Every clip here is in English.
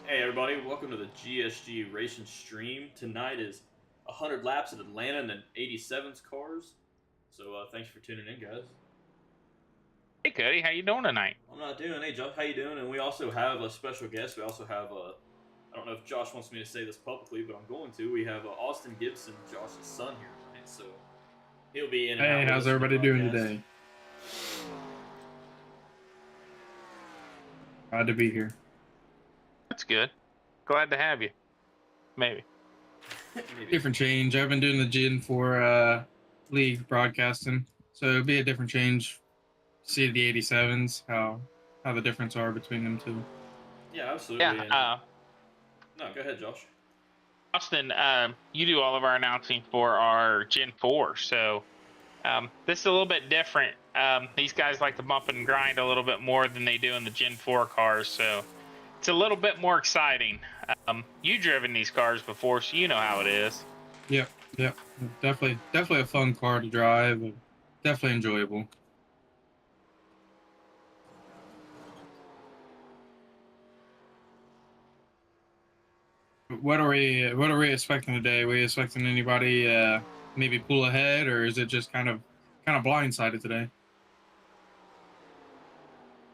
Hey everybody, welcome to the GSG Racing stream. Tonight is 100 laps at Atlanta and then 87's cars. So thanks for tuning in, guys. Hey, Cody, how you doing tonight? I'm not doing. Hey, Josh, how you doing? And we also have a special guest. We also have I don't know if Josh wants me to say this publicly, but I'm going to. We have Austin Gibson, Josh's son, here tonight. So he'll be in and Hey, out with how's us in the everybody doing broadcast. today? Glad to be here. That's good. Glad to have you. Maybe. Maybe. Different change. I've been doing the Gen 4 league broadcasting, so it'll be a different change. See the 87s, how the difference are between them two. Yeah, absolutely. Yeah, No, go ahead, Josh. Austin, you do all of our announcing for our Gen 4, so this is a little bit different. These guys like to bump and grind a little bit more than they do in the Gen 4 cars, so it's a little bit more exciting. You've driven these cars before, so you know how it is. Yep. Definitely a fun car to drive. And definitely enjoyable. What are we expecting today? Are we expecting anybody maybe pull ahead, or is it just kind of blindsided today?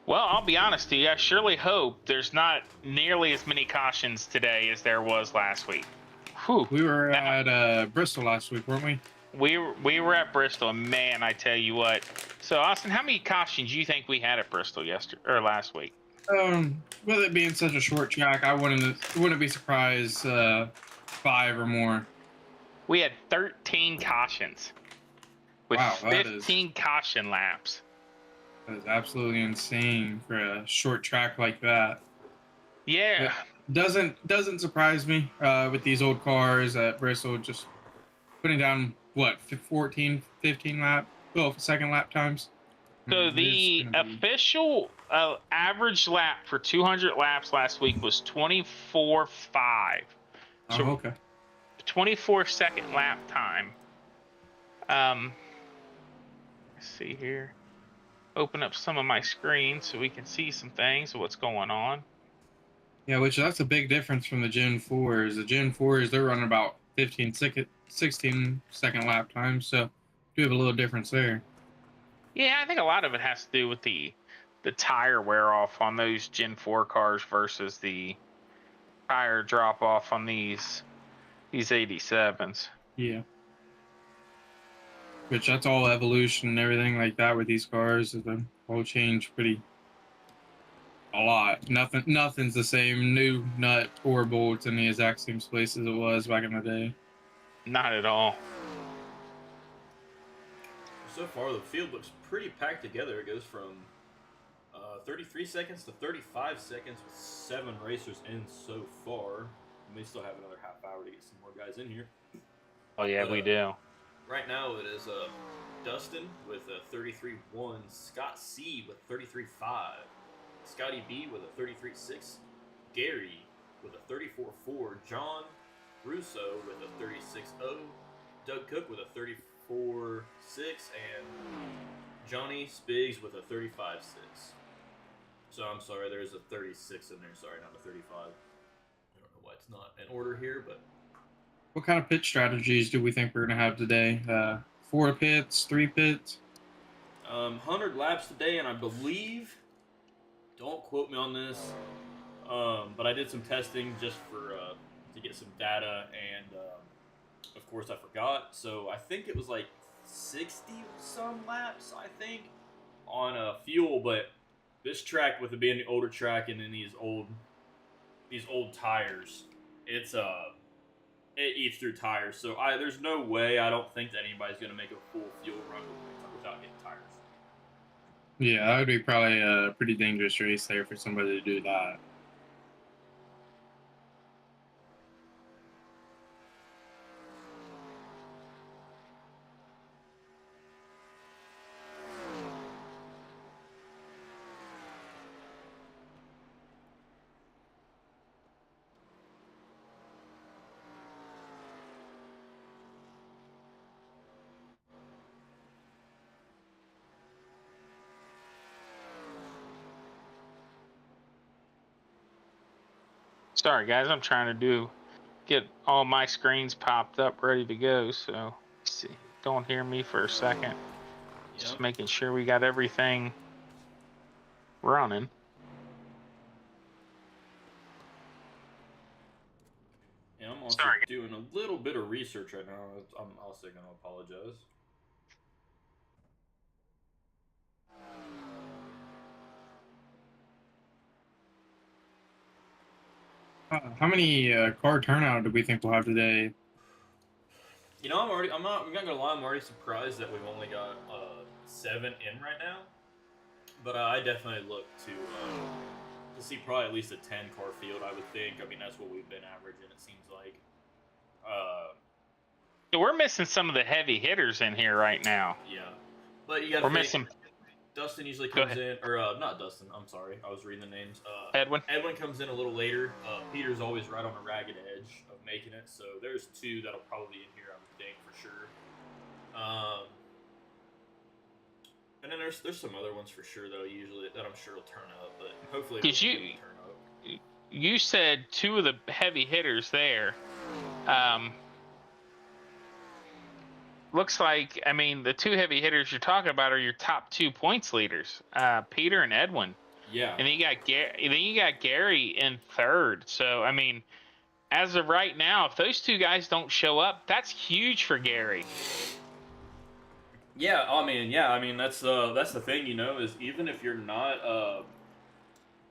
Well, I'll be honest with you, I surely hope there's not nearly as many cautions today as there was last week. Whew. We were at Bristol last week, weren't we? We were at Bristol, and man, I tell you what. So, Austin, how many cautions do you think we had at Bristol yesterday or last week? With it being such a short track, I wouldn't be surprised 5 or more. We had 13 cautions with Wow, 15 caution laps. that is absolutely insane for a short track like that. Yeah. It doesn't surprise me with these old cars at Bristol just putting down what 14, 15 second lap times. So the official average lap for 200 laps last week was 24.5. So oh, okay. 24-second lap time. Let's see here. Open up some of my screens so we can see some things of what's going on. Yeah, which that's a big difference from the Gen 4s. The Gen 4s, they're running about 16 second lap times, so do have a little difference there. Yeah, I think a lot of it has to do with the tire wear off on those Gen 4 cars versus the tire drop off on these 87s. Yeah. Which that's all evolution and everything like that with these cars. The whole change a lot. Nothing's the same. New nut or bolts in the exact same place as it was back in the day. Not at all. So far, the field looks pretty packed together. It goes from 33 seconds to 35 seconds with 7 racers in so far. We may still have another half hour to get some more guys in here. Oh, yeah, we do. Right now, it is Dustin with a 33.1, Scott C with 33.5, Scotty B with a 33.6, Gary with a 34.4, John Russo with a 36.0, Doug Cook with a 34.6, and Johnny Spiggs with a 35.6. So I'm sorry, there's a 36 in there. Sorry, not a 35. I don't know why it's not in order here, but What kind of pit strategies do we think we're going to have today? 4 pits, 3 pits? 100 laps today, and I believe, don't quote me on this, but I did some testing just for to get some data, and of course I forgot. So I think it was like 60 some laps, I think, on fuel. But this track, with it being the older track and then these old tires, it eats through tires. So there's no way, I don't think that anybody's going to make a full fuel run without getting tires. Yeah, that would be probably a pretty dangerous race there for somebody to do that. Sorry, guys. I'm trying to get all my screens popped up, ready to go. So, see, don't hear me for a second. Just making sure we got everything running. Yeah, I'm also doing a little bit of research right now. I'm also going to apologize. How many car turnout do we think we'll have today? You know, I'm not gonna lie, I'm already surprised that we've only got 7 in right now. But I definitely look to see probably at least a 10 car field. I would think. I mean, that's what we've been averaging. It seems like. So we're missing some of the heavy hitters in here right now. Yeah, but you got. We're missing. Dustin usually comes in, or not Dustin. I'm sorry, I was reading the names. Edwin. Edwin comes in a little later. Peter's always right on a ragged edge of making it. So there's 2 that'll probably be in here, I would think, for sure. And then there's some other ones for sure though. Usually that I'm sure will turn up, but hopefully will turn up. You said 2 of the heavy hitters there. Looks like, I mean, the 2 heavy hitters you're talking about are your top 2 points leaders, Peter and Edwin. Yeah. And then you got Gary in 3rd. So I mean, as of right now, if those 2 guys don't show up, that's huge for Gary. Yeah, I mean that's the thing, you know, is even if you're not,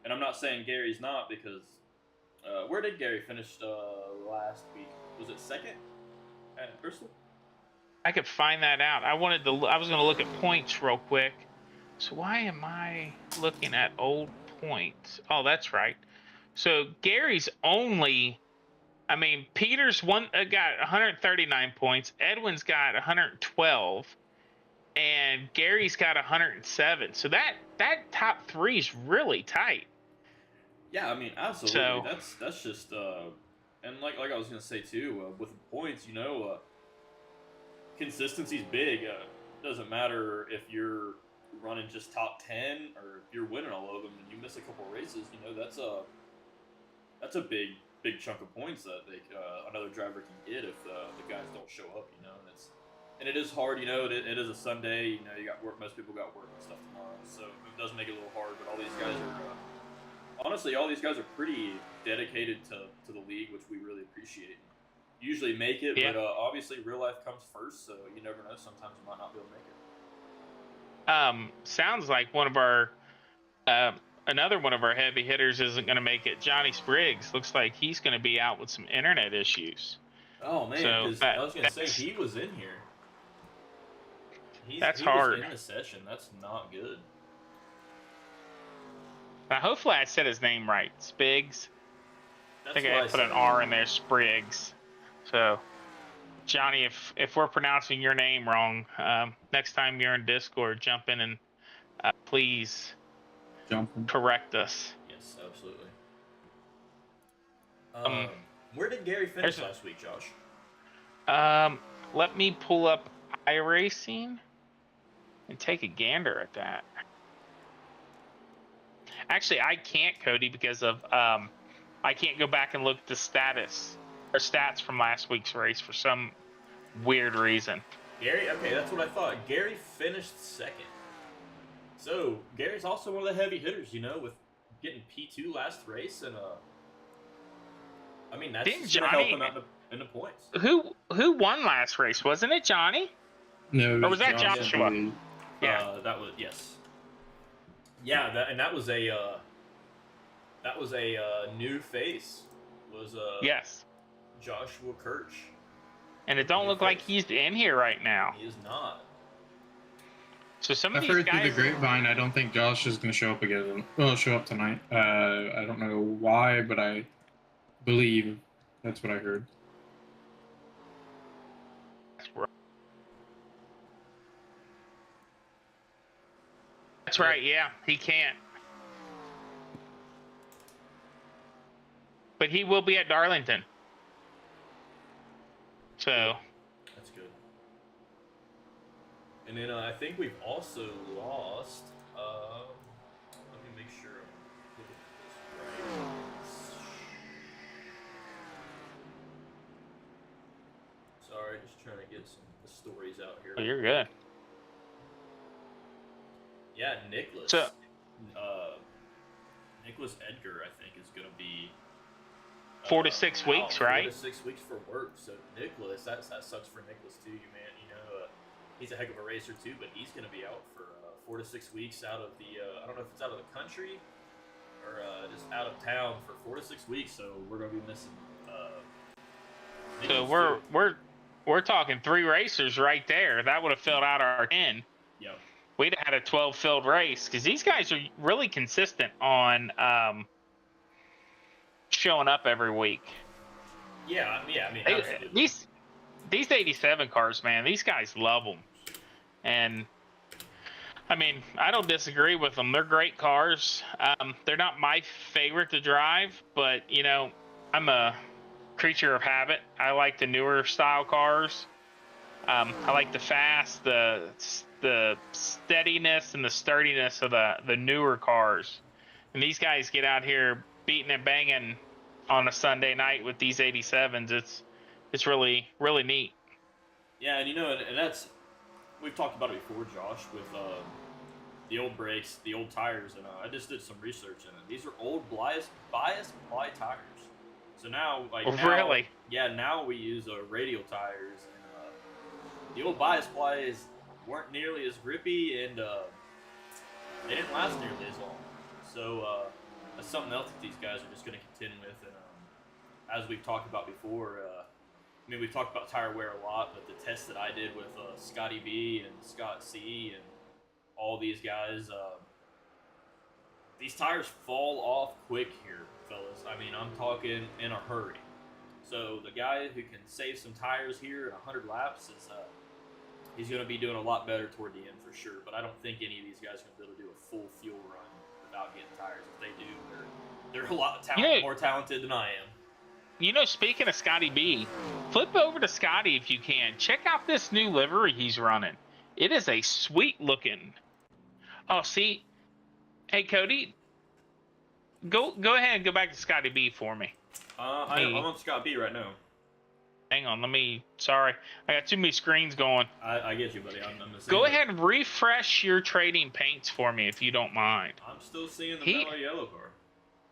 and I'm not saying Gary's not, because where did Gary finish last week? Was it 2nd at Bristol? I could find that out. I was going to look at points real quick. So why am I looking at old points? Oh, that's right. So Gary's only, I mean, Peter's got 139 points. Edwin's got 112. And Gary's got 107. So that top 3 is really tight. Yeah, I mean, absolutely. So, that's just and like I was gonna say too, with points, you know, consistency's big. Doesn't matter if you're running just top 10 or if you're winning all of them and you miss a couple races. You know, that's a big chunk of points that another driver can get if the guys don't show up. You know, and it is hard. You know, it is a Sunday. You know, you got work. Most people got work and stuff tomorrow, so it does make it a little hard. But all these guys are honestly, all these guys are pretty dedicated to the league, which we really appreciate. Usually make it, but obviously real life comes first, so you never know. Sometimes you might not be able to make it. Sounds like one of our another one of our heavy hitters isn't going to make it. Johnny Spriggs looks like he's going to be out with some internet issues. Oh man, so I was going to say he was in here. That's he hard. Was in the session. That's not good. Now, hopefully, I said his name right. Spriggs. I think I put an R in there. Spriggs. So, Johnny, if we're pronouncing your name wrong, next time you're in Discord, jump in and please correct us. Yes, absolutely. Where did Gary finish last week, Josh? Let me pull up Iracing and take a gander at that. Actually, I can't, Cody, because of I can't go back and look at the stats from last week's race for some weird reason. Gary, okay, that's what I thought. Gary finished 2nd. So Gary's also one of the heavy hitters, you know, with getting P2 last race, and I mean that's just gonna help him out in the points. Who won last race? Wasn't it Johnny? No, or was that Joshua? Yeah, that was yes. Yeah, that was a new face. Was yes, Joshua Kirch. And it don't look like he's in here right now. He is not. So some of I've these heard guys. Through the grapevine, I don't think Josh is going to show up again. Well, show up tonight. I don't know why, but I believe that's what I heard. That's right. Yeah, he can't. But he will be at Darlington. So. That's good. And then I think we've also lost. Let me make sure I'm looking at this right. Sorry, just trying to get some the stories out here. Oh, you're good. Yeah, Nicholas. So, Nicholas Edgar, I think, is going to be 4 to 6 weeks, right? 4 to 6 weeks for work. So Nicholas, that sucks for Nicholas too, man. You know, he's a heck of a racer too, but he's going to be out for 4 to 6 weeks out of the. I don't know if it's out of the country or just out of town for 4 to 6 weeks. So we're going to be missing. So Nicholas we're talking 3 racers right there. That would have filled out our 10. Yep. We'd have had a 12 filled race because these guys are really consistent on showing up every week. Yeah, I mean, absolutely. These 87 cars, man, these guys love them. And I mean, I don't disagree with them. They're great cars. They're not my favorite to drive, but you know, I'm a creature of habit. I like the newer style cars. I like the fast, the steadiness and the sturdiness of the newer cars. And these guys get out here beating and banging on a Sunday night with these 87s. It's really, really neat. Yeah, and you know, and that's we've talked about it before, Josh, with the old brakes, the old tires, and I just did some research in it. These are old bias ply tires. So now, Really? Yeah, now we use radial tires, and the old bias plies weren't nearly as grippy, and they didn't last nearly as long. So that's something else that these guys are just going to contend with. And as we've talked about before, I mean, we've talked about tire wear a lot, but the test that I did with Scotty B and Scott C and all these guys, these tires fall off quick here, fellas. I mean, I'm talking in a hurry. So the guy who can save some tires here in 100 laps is he's going to be doing a lot better toward the end for sure. But I don't think any of these guys are going to be able to do a full fuel run without getting tires. If they do, they're a lot more talented than I am. You know, speaking of Scotty B, flip over to Scotty if you can. Check out this new livery he's running. It is a sweet looking. Oh, see, hey Cody, go ahead and go back to Scotty B for me. I'm on Scott B right now. Hang on, sorry, I got too many screens going. I get you, buddy. I'm the same. Go ahead and refresh your trading paints for me if you don't mind. I'm still seeing the mellow yellow car.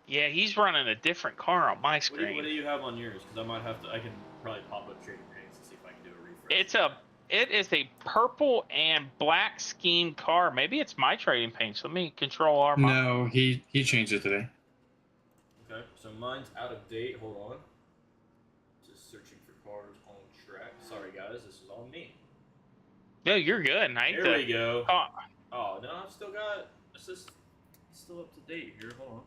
Yeah, he's running a different car on my screen. What do you have on yours? Because I can probably pop up trading paints and see if I can do a refresh. It is a purple and black scheme car. Maybe it's my trading paints. Let me control our. No, he changed it today. Okay, so mine's out of date. Hold on. Just searching for cars on track. Sorry, guys, this is on me. No, you're good. There we go. Oh no, I've still got. It's still up to date here. Hold on.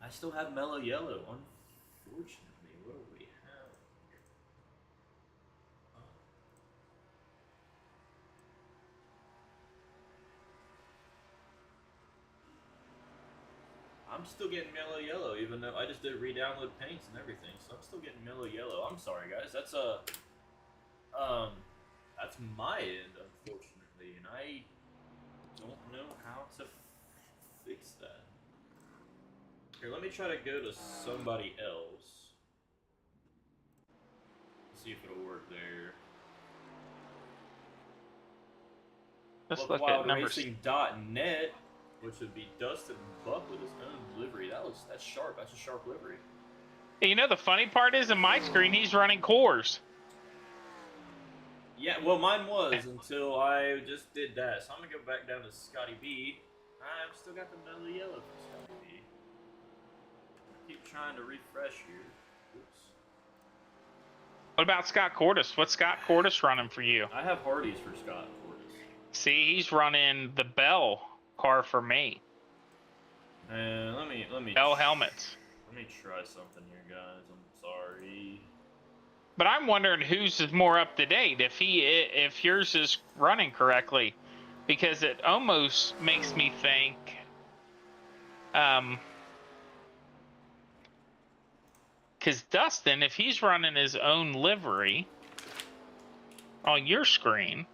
I still have mellow yellow. Unfortunately, what do we have here? I'm still getting mellow yellow, even though I just did re-download paints and everything, so I'm still getting mellow yellow. I'm sorry, guys. That's my end, unfortunately, and I don't know how to fix that. Here, let me try to go to somebody else. See if it'll work there. Let's look at numbers. WildRacing.net, which would be Dustin Buck with his own livery. That's sharp. That's a sharp livery. You know, the funny part is, in my screen, he's running cores. Yeah, well, mine was until I just did that. So I'm gonna go back down to Scotty B. I've still got the mellow yellow for Scotty B. Keep trying to refresh here. Oops. What about Scott Cordes? What's Scott Cordes running for you? I have Hardee's for Scott Cordes. See, he's running the Bell car for me. Let me Bell helmets. Let me try something here, guys. I'm sorry. But I'm wondering whose is more up to date. If yours is running correctly, because it almost makes me think. Because Dustin, if he's running his own livery on your screen,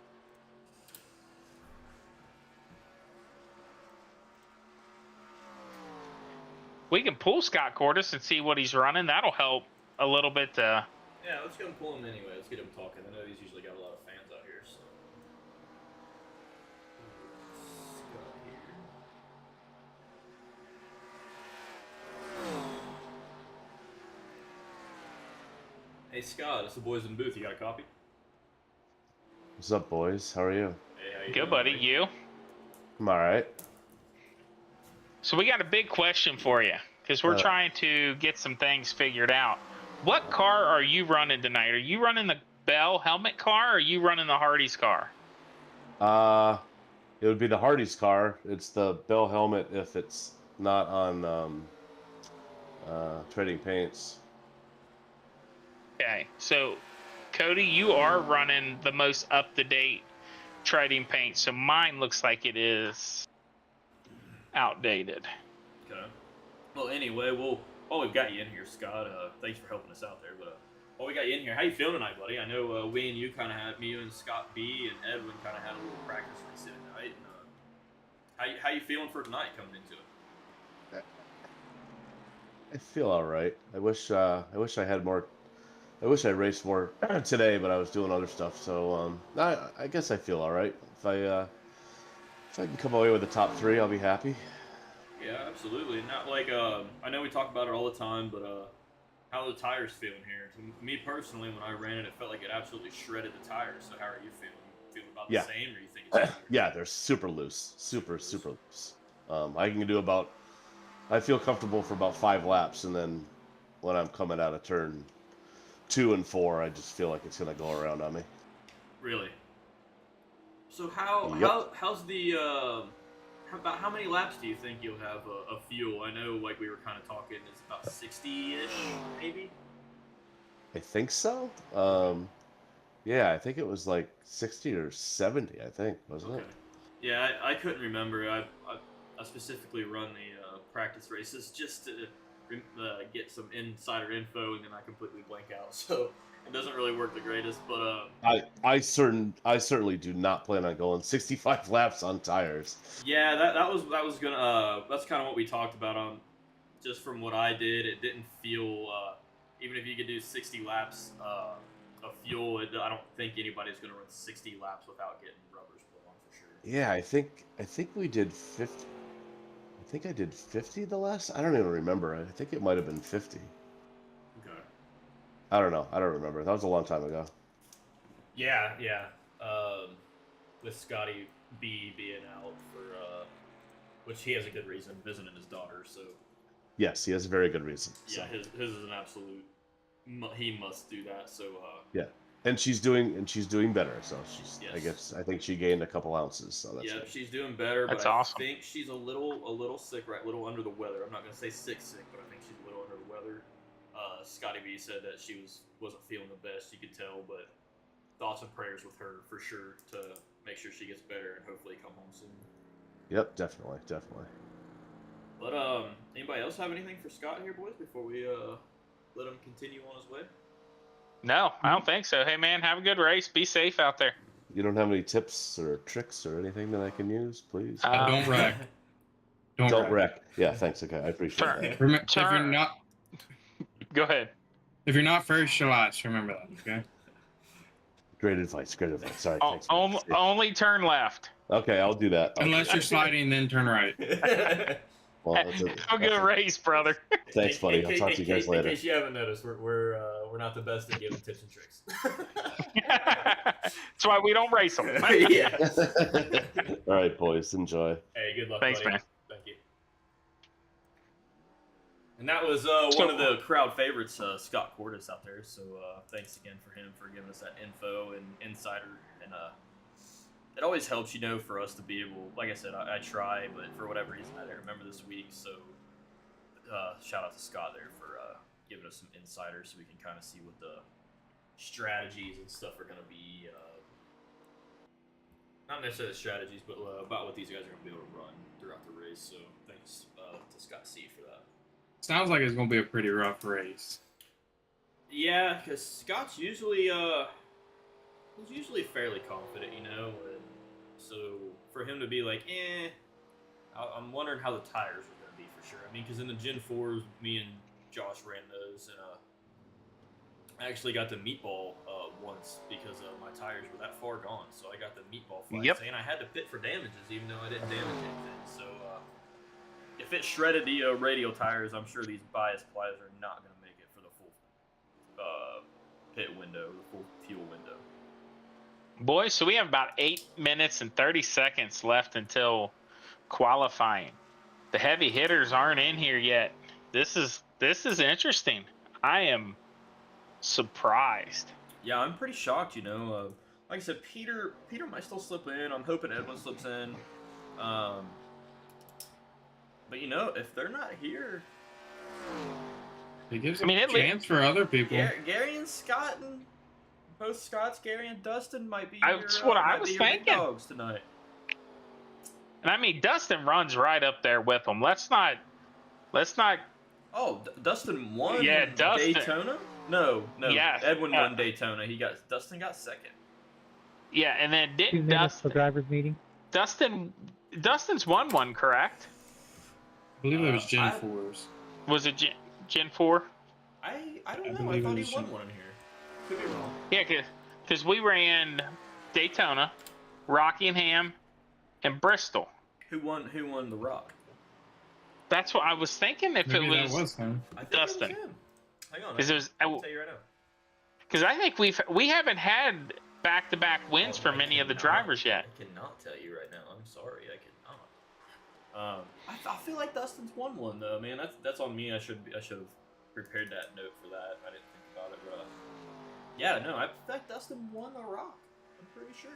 we can pull Scott Cordis and see what he's running. That'll help a little bit. Yeah, let's go and pull him anyway. Let's get him talking. I know he's usually got a lot of fans out here. So. Scott here. Hey Scott, it's the boys in the booth. You got a copy? What's up, boys? How are you? Hey, how you Good, doing, buddy. buddy? You? I'm all right. So we got a big question for you because we're trying to get some things figured out. What car are you running tonight? Are you running the Bell helmet car or are you running the Hardy's car? It would be the Hardy's car. It's the Bell helmet if it's not on trading paints. Okay, so Cody, you are running the most up-to-date trading paint, so mine looks like it is outdated. Okay. Well, anyway, while we've got you in here, Scott, thanks for helping us out there. But while we got you in here, how you feeling tonight, buddy? I know we and you kind of had, me and Scott B and Edwin kind of had a little practice race tonight. And, how you feeling for tonight coming into it? I feel all right. I wish I had more. I wish I raced more today, but I was doing other stuff. So I guess I feel all right. If I can come away with the top 3, I'll be happy. Yeah, absolutely. Not like I know we talk about it all the time, but how are the tires feeling here? To me personally, when I ran it, it felt like it absolutely shredded the tires. So how are you feeling? Feeling about the same, or you think it's Yeah, they're super loose, super loose. I can do about. I feel comfortable for about 5 laps, and then when I'm coming out of turn 2 and 4, I just feel like it's gonna go around on me. Really? So how's the how many laps do you think you'll have a fuel? I know, like we were kind of talking, it's about 60-ish, maybe. I think so. Yeah, I think it was like 60 or 70. I think, wasn't it? Yeah, I couldn't remember. I specifically run the practice races just to get some insider info, and then I completely blank out. So it doesn't really work the greatest. But I certainly do not plan on going 65 laps on tires. Yeah, that was gonna that's kind of what we talked about. Just from what I did, it didn't feel even if you could do 60 laps of fuel, I don't think anybody's gonna run 60 laps without getting rubbers put on for sure. Yeah, I think we did 50. I think I did 50 the last. I don't even remember. I think it might have been 50. Okay. I don't know. I don't remember. That was a long time ago. Yeah. With Scotty B being out for which he has a good reason, visiting his daughter. So. Yes, he has a very good reason. So. Yeah, his is an absolute. He must do that. So. Yeah. And she's doing better. So she's. Yes. I think she gained a couple ounces. So that's. Yeah, good. she's doing better. That's but awesome. I think she's a little sick, right? A little under the weather. I'm not gonna say sick, but I think she's a little under the weather. Scotty B said that she wasn't feeling the best. You could tell, but thoughts and prayers with her for sure to make sure she gets better and hopefully come home soon. Yep, definitely. But anybody else have anything for Scott here, boys? Before we let him continue on his way. No, I don't think so. Hey, man, have a good race. Be safe out there. You don't have any tips or tricks or anything that I can use, please? Don't wreck. Don't wreck. Yeah, thanks. Okay, I appreciate that. If you're not, Go ahead. if you're not first, you're last. Remember that. Okay. Great advice. Sorry. Thanks. Only turn left. Okay, I'll do that. Unless you're sliding, then turn right. Well, Have a good race, brother. Thanks, buddy. I'll talk to you guys later. In case you haven't noticed, we're not the best at giving tips and tricks. That's why we don't race them. Yeah. All right, boys. Enjoy. Hey, good luck, Thanks, buddy. man. Thank you. And that was one of the crowd favorites, Scott Cordis out there. So thanks again for him for giving us that info and insider. And it always helps, for us to be able, like I said, I try, but for whatever reason, I didn't remember this week. So shout out to Scott there for giving us some insiders so we can kind of see what the strategies and stuff are going to be. Not necessarily the strategies, but about what these guys are going to be able to run throughout the race. So thanks to Scott C for that. Sounds like it's gonna be a pretty rough race. Yeah, because Scott's usually he's usually fairly confident, and so for him to be like, I'm wondering how the tires are gonna be for sure. I mean, because in the Gen 4s, me and Josh ran those, and I actually got the meatball once because my tires were that far gone. So I got the meatball flags, Yep. and I had to pit for damages, even though I didn't damage anything. So if it shredded the radial tires, I'm sure these bias pliers are not going to make it for the full pit window, the full fuel window. Boys, so we have about 8 minutes and 30 seconds left until qualifying. The heavy hitters aren't in here yet. This is interesting. I am surprised. Yeah, I'm pretty shocked. Like I said, Peter might still slip in. I'm hoping Edwin slips in. But if they're not here, It gives I mean, a chance for other people. Gary and Scott and both Scott's, Gary and Dustin might be That's what I was your big thinking. dogs tonight. And I mean, Dustin runs right up there with them. Let's not. Oh, Dustin won. Yeah, Dustin. Daytona. No. Yeah, Edwin won Daytona. Dustin got second. Yeah, and then 2 didn't minutes for drivers meeting. Dustin's won one, correct? I believe it was Gen 4s. Was it Gen 4? I don't know. I believe thought it he was won one in here. Could be wrong. Yeah, because we ran Daytona, Rockingham, and Bristol. Who won the Rock? That's what I was thinking. If Maybe it that was was him. I think Dustin. It was him. Hang on. because I'll tell you right now. because I think we haven't had back-to-back wins Oh, for I many of the cannot- drivers yet. I cannot tell you right now. I'm sorry, I cannot. I feel like Dustin's won one though, man. That's on me. I should have prepared that note for that. I didn't think about it, but yeah, no. I think Dustin won the Rock. I'm pretty sure.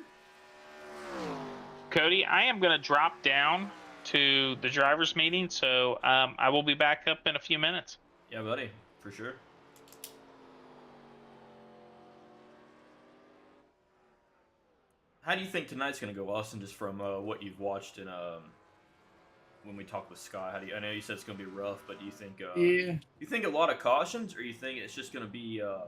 Cody, I am going to drop down to the drivers meeting, so I will be back up in a few minutes. Yeah, buddy, for sure. How do you think tonight's gonna go, Austin? Just from what you've watched and when we talked with Scott, I know you said it's gonna be rough, but do you think Yeah. you think a lot of cautions, or you think it's just gonna be a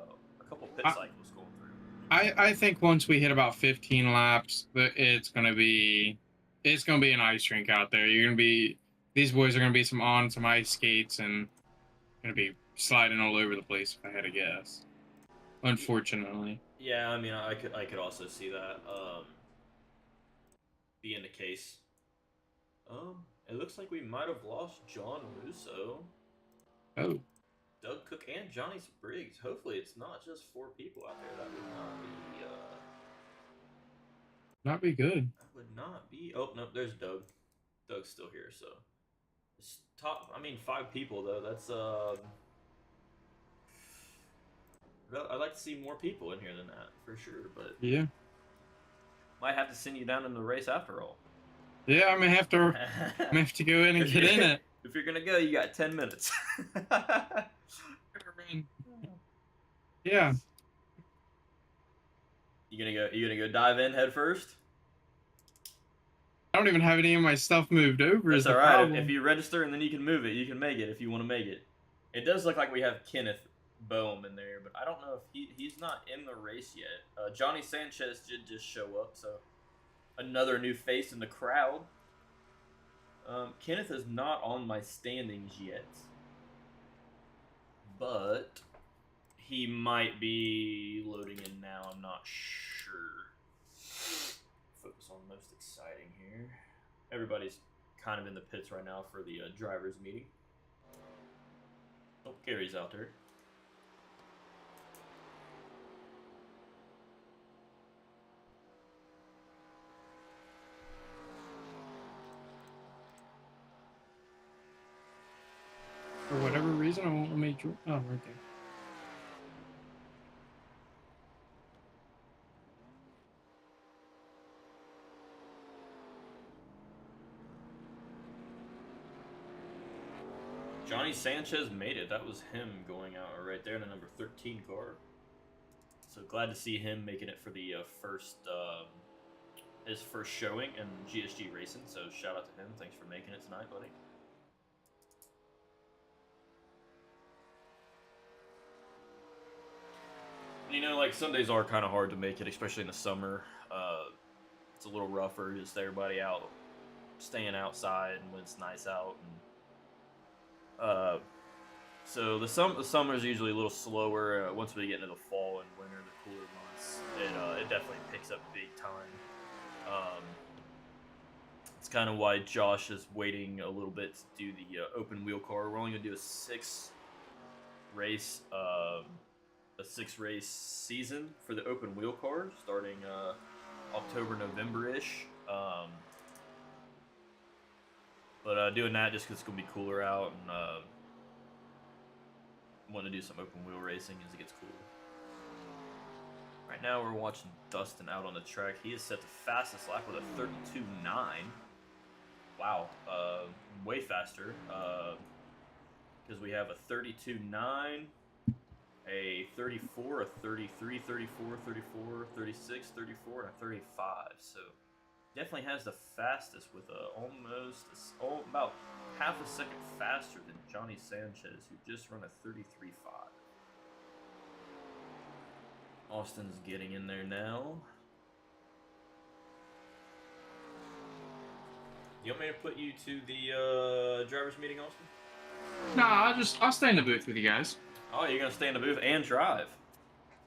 couple pit cycles going through? I think once we hit about 15 laps, it's gonna be an ice rink out there. These boys are gonna be on some ice skates and gonna be sliding all over the place, if I had to guess. Unfortunately. Yeah, I mean, I could also see that being the case. It looks like we might have lost John Russo, Oh, Doug Cook, and Johnny Spriggs. Hopefully, it's not just 4 people out there. That would not be good. not be. Oh no, there's Doug. Doug's still here, so it's top. I mean, 5 people though. That's I'd like to see more people in here than that for sure, but Yeah. might have to send you down in the race after all. Yeah, I'm gonna have to go in and get in it. If you're gonna go, you got 10 minutes. Yeah. You gonna go dive in head first? I don't even have any of my stuff moved over. It's Is the all right. problem. If you register and then you can move it, you can make it if you want to make it. It does look like we have Kenneth Boehm in there, but I don't know if he's not in the race yet. Johnny Sanchez did just show up, so another new face in the crowd. Kenneth is not on my standings yet, but he might be loading in now. I'm not sure. Focus on most exciting here. Everybody's kind of in the pits right now for the drivers meeting. Oh, Gary's out there. For whatever reason, I won't let me draw. Oh, right there. Johnny Sanchez made it. That was him going out right there in the number 13 car. So glad to see him making it for the his first showing in GSG Racing. So shout out to him. Thanks for making it tonight, buddy. You know, like Sundays are kind of hard to make it, especially in the summer. It's a little rougher, just everybody out staying outside and when it's nice out. And So the summer is usually a little slower. Once we get into the fall and winter, the cooler months, it definitely picks up big time. It's kind of why Josh is waiting a little bit to do the open wheel car. We're only gonna do a six race season for the open wheel car, starting October, November-ish. But doing that just because it's gonna be cooler out, and want to do some open wheel racing as it gets cooler. Right now we're watching Dustin out on the track. He has set the fastest lap with a 32.9. Wow, way faster. Because we have a 32.9, a 34, a 33, 34, 34, 36, 34, and a 35. So definitely has the fastest with about half a second faster than Johnny Sanchez, who just run a 33.5. Austin's getting in there now. You want me to put you to the drivers' meeting, Austin? Nah, I'll stay in the booth with you guys. Oh, you're gonna stay in the booth and drive.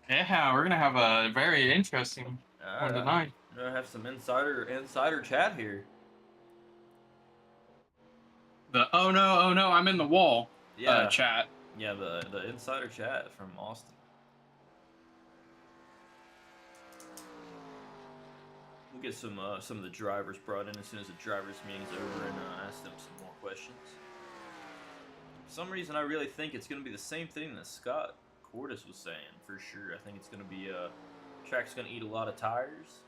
Yeah, we're gonna have a very interesting one tonight. We're gonna have some insider chat here. The oh no, I'm in the wall. Yeah, Chat. Yeah, the insider chat from Austin. We'll get some of the drivers brought in as soon as the drivers meeting's over and ask them some more questions. For some reason, I really think it's going to be the same thing that Scott Cordes was saying, for sure. I think it's going to be track's going to eat a lot of tires,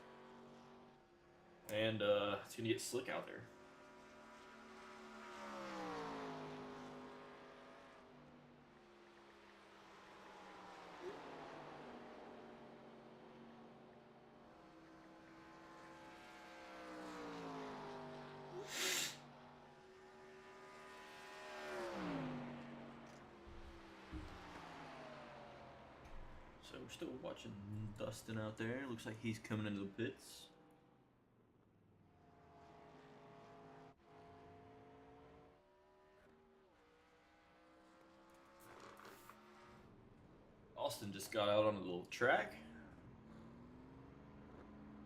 and it's going to get slick out there. So we're still watching Dustin out there. Looks like he's coming into the pits. Austin just got out on the little track.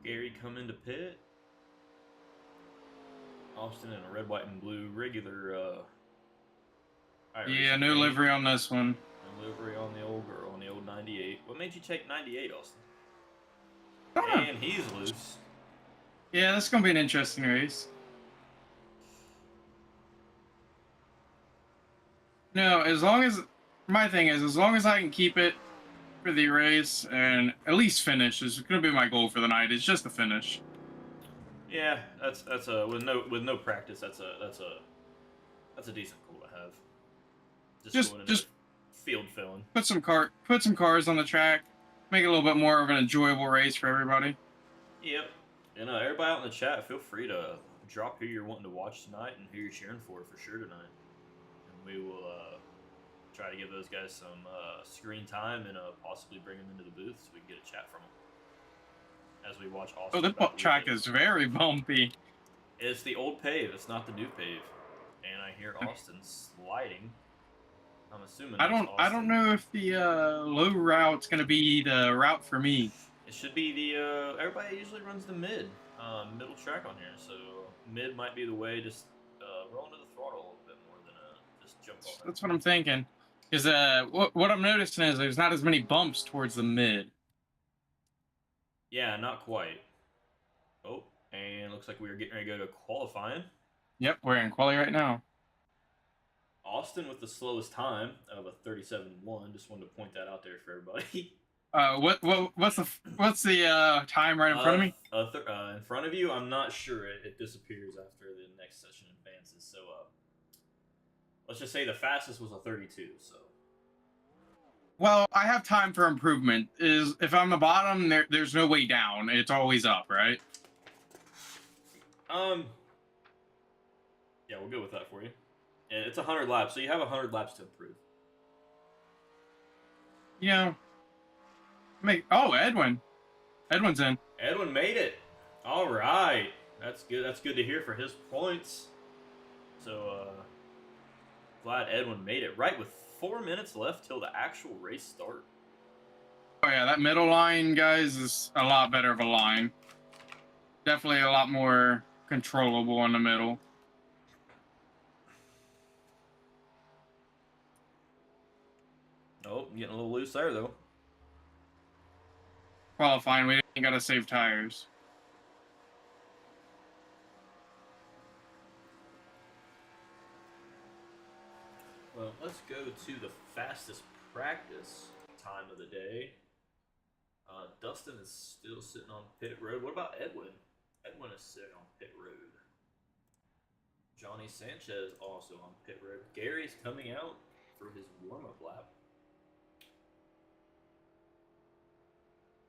Gary come into pit. Austin in a red, white, and blue regular. Yeah, no livery on this one. No livery on the old girl, on the old 98. What made you take 98, Austin? And he's loose. Yeah, this is gonna be an interesting race. No, my thing is, as long as I can keep it for the race and at least finish is gonna be my goal for the night. It's just the finish. Yeah, that's a with no practice. That's a decent goal to have. Just field filling. Put some cars on the track. Make it a little bit more of an enjoyable race for everybody. Yep. And everybody out in the chat, feel free to drop who you're wanting to watch tonight and who you're cheering for sure tonight. And we will try to give those guys some screen time and possibly bring them into the booth so we can get a chat from them as we watch Austin. Oh, the track is very bumpy. It's the old pave. It's not the new pave. And I hear Austin sliding. I'm assuming. I don't know if the low route's gonna be the route for me. It should be the everybody usually runs the middle track on here, so mid might be the way. Just roll into the throttle a little bit more than just jump on it. That's what I'm thinking. Is what I'm noticing is there's not as many bumps towards the mid. Yeah, not quite. Oh, and looks like we're getting ready to go to qualifying. Yep, we're in quali right now. Austin with the slowest time of a 37.1. Just wanted to point that out there for everybody. What's the time right in front of me? In front of you, I'm not sure. It disappears after the next session advances. So let's just say the fastest was a 32. So. Well, I have time for improvement. If I'm the bottom, there's no way down. It's always up, right? Yeah, we'll go with that for you. And it's 100 laps, so you have 100 laps to improve. You know, Edwin's in. Edwin made it. All right, that's good. That's good to hear for his points. So Glad Edwin made it right with 4 minutes left till the actual race start. Oh yeah, that middle line, guys, is a lot better of a line. Definitely a lot more controllable in the middle. Oh, getting a little loose there, though. Qualifying, we ain't gotta save tires. Well, let's go to the fastest practice time of the day. Dustin is still sitting on pit road. What about Edwin? Edwin is sitting on pit road. Johnny Sanchez also on pit road. Gary's coming out for his warm-up lap.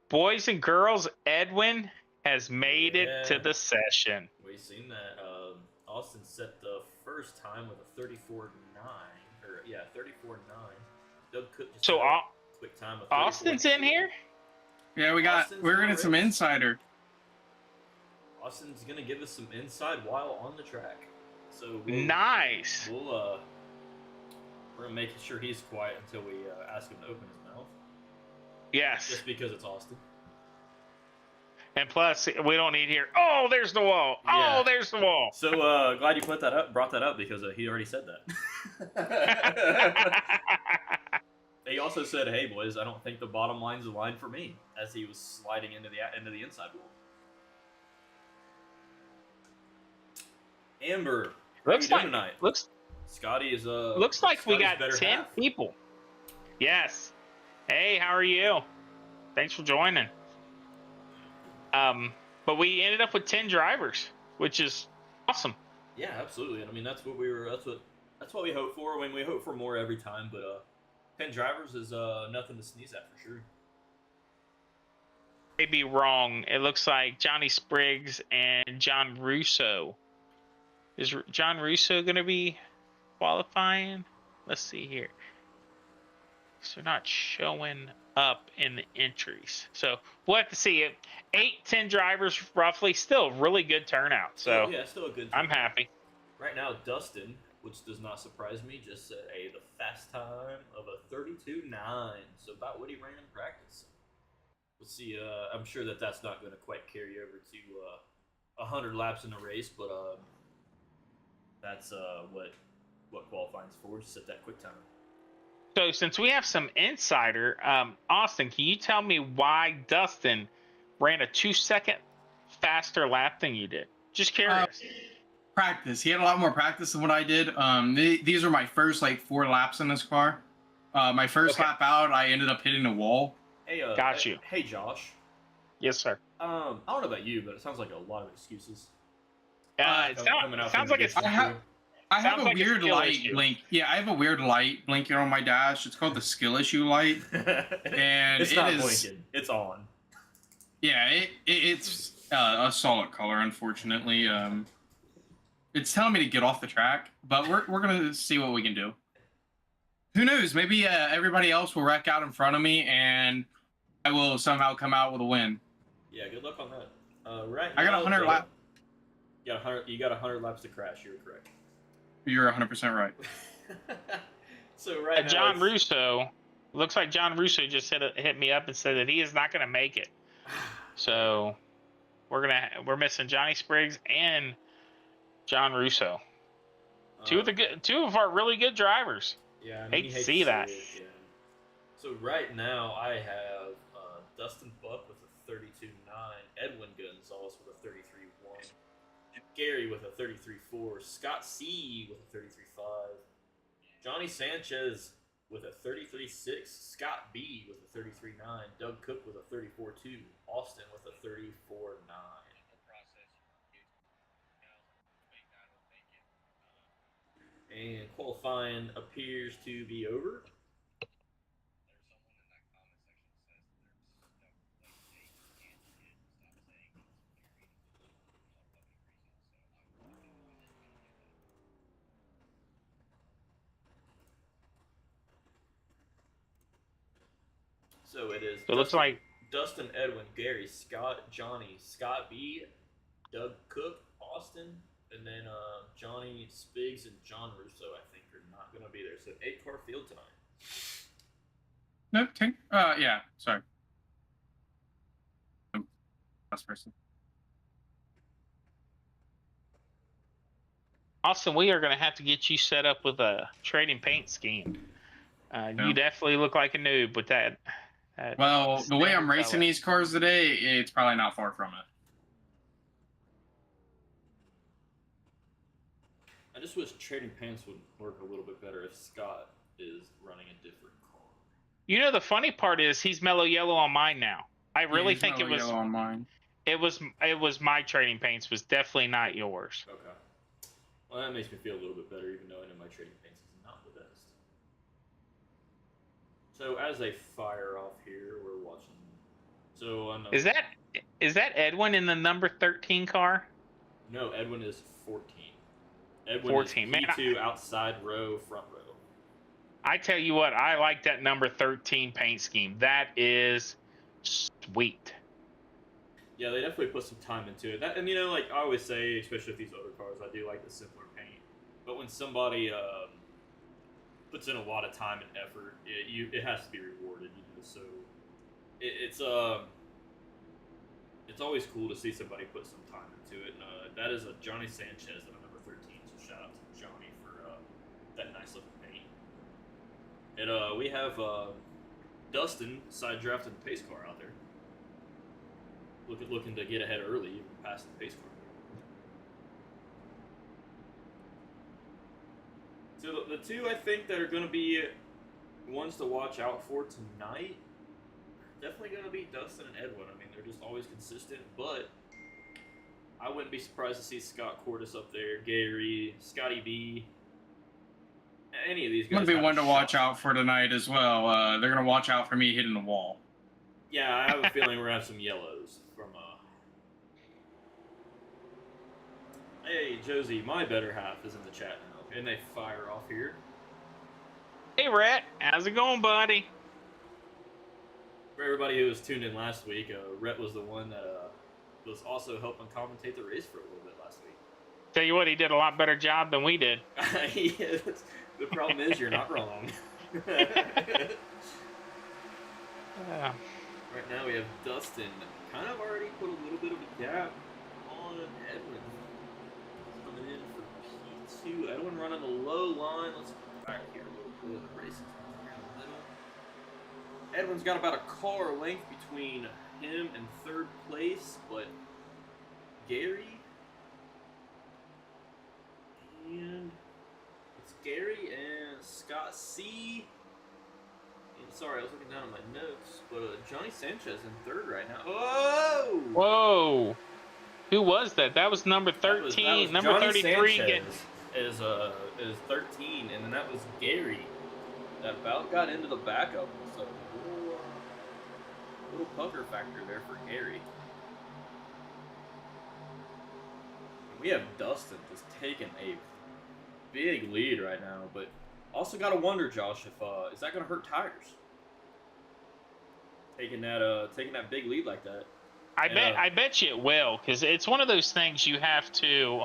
Boys and girls, Edwin has made it to the session. We've seen that. Austin set the first time with a 34.9. 34.9. Doug Cook just So quick time with Austin's in here? Yeah, we're getting some insider. Austin's gonna give us some inside while on the track. So nice. We're gonna make sure he's quiet until we ask him to open his mouth. Yes. Just because it's Austin. And plus, we don't need here. Oh, there's the wall. Yeah. Oh, there's the wall. So glad you brought that up because he already said that. He also said, "Hey boys, I don't think the bottom line's the line for me," as he was sliding into the inside wall. Amber, looks how like you doing tonight? Scotty is looks like Scotty's we got 10 half. people. Yes. Hey, how are you? Thanks for joining. But we ended up with 10 drivers, which is awesome. Yeah, absolutely. And I mean, that's what we hope for. I mean, we hope for more every time, but 10 drivers is nothing to sneeze at for sure. May be wrong. It looks like Johnny Spriggs and John Russo. Is John Russo going to be qualifying? Let's see here. So they're not showing up in the entries. So we'll have to see it. 8-10 drivers roughly. Still really good turnout. So yeah, still a good turnout. I'm happy. Right now, Dustin, which does not surprise me, just said the fast time of a 32.9. So about what he ran in practice. We'll see. I'm sure that's not going to quite carry over to 100 laps in a race, but that's what qualifying's for. Just set that quick time. So since we have some insider, Austin, can you tell me why Dustin ran a 2-second faster lap than you did? Just curious. Practice. He had a lot more practice than what I did. These were my first 4 laps in this car. My first lap out, I ended up hitting the wall. Hey, got you. Hey, Josh. Yes, sir. I don't know about you, but it sounds like a lot of excuses. It sounds like it's. I have a weird light blink. Yeah, I have a weird light blinking on my dash. It's called the skill issue light, and it's not blinking. It's on. Yeah, it's a solid color. Unfortunately, it's telling me to get off the track, but we're gonna see what we can do. Who knows? Maybe everybody else will wreck out in front of me, and I will somehow come out with a win. Yeah, good luck on that. Right. I got 100 laps. You got 100 laps to crash. You're correct. You're 100% right. So right now, John Russo, looks like John Russo just hit me up and said that he is not going to make it. So we're missing Johnny Spriggs and John Russo. Two of our really good drivers. Yeah, I mean, hate to see that. Yeah. So right now I have Dustin Buck with a 32.9, Edwin Gonzalez with a 33.1. Gary with a 33.4, Scott C with a 33.5, Johnny Sanchez with a 33.6, Scott B with a 33.9, Doug Cook with a 34.2, Austin with a 34.9. And qualifying appears to be over. So it is. So it looks like Dustin, Edwin, Gary, Scott, Johnny, Scott B, Doug Cook, Austin, And then Johnny Spiggs and John Russo, I think, are not going to be there. So 8-car field tonight. No, 10. Yeah, sorry. Last person. Austin, we are going to have to get you set up with a trading paint scheme. You definitely look like a noob with that. Well, the way I'm racing these cars today, it's probably not far from it. I just wish trading paints would work a little bit better if Scott is running a different car. You know, the funny part is he's mellow yellow on mine now. I really think it was yellow on mine. It was my trading paints, was definitely not yours. Okay. Well, that makes me feel a little bit better, even though I know my trading paints is not the best. So as they fire off here, we're watching. So Is that Edwin in the number 13 car? No, Edwin is 14. Edwin 14. is P2 outside row, front row. I tell you what, I like that number 13 paint scheme. That is sweet. Yeah, they definitely put some time into it. And you know, like I always say, especially with these other cars, I do like the simpler paint. But when somebody puts in a lot of time and effort, it has to be rewarded. You know, so it's always cool to see somebody put some time into it. And that is a Johnny Sanchez at number 13. So shout out to Johnny for that nice looking paint. And we have Dustin side drafting the pace car out there. Looking to get ahead early, even past the pace car. So the two I think that are going to be ones to watch out for tonight, definitely going to be Dustin and Edwin. I mean, they're just always consistent, but I wouldn't be surprised to see Scott Cordes up there, Gary, Scotty B. Any of these guys. Going to be one to watch out for tonight as well. They're going to watch out for me hitting the wall. Yeah, I have a feeling we're going to have some yellows from Hey, Josie, my better half is in the chat now. And they fire off here. Hey, Rhett. How's it going, buddy? For everybody who was tuned in last week, Rhett was the one that was also helping commentate the race for a little bit last week. Tell you what, he did a lot better job than we did. Yes. The problem is you're not wrong. Right now we have Dustin kind of already put a little bit of a gap on Edwin. Coming in for P2. Edwin running the low line. Let's go back here a little bit. The race is here in the middle. Edwin's got about a car length between him and third place, but Gary and it's Gary and Scott C. And sorry, I was looking down at my notes, but Johnny Sanchez in third right now. Oh! Whoa! Who was that? That was number 13. That was number Johnny 33 Sanchez is 13, and then that was Gary. That about got into the backup. So little pucker factor there for Gary. And we have Dustin just taking a big lead right now, but also got to wonder, Josh, if is that going to hurt tires? Taking that big lead like that. I bet you it will, because it's one of those things you have to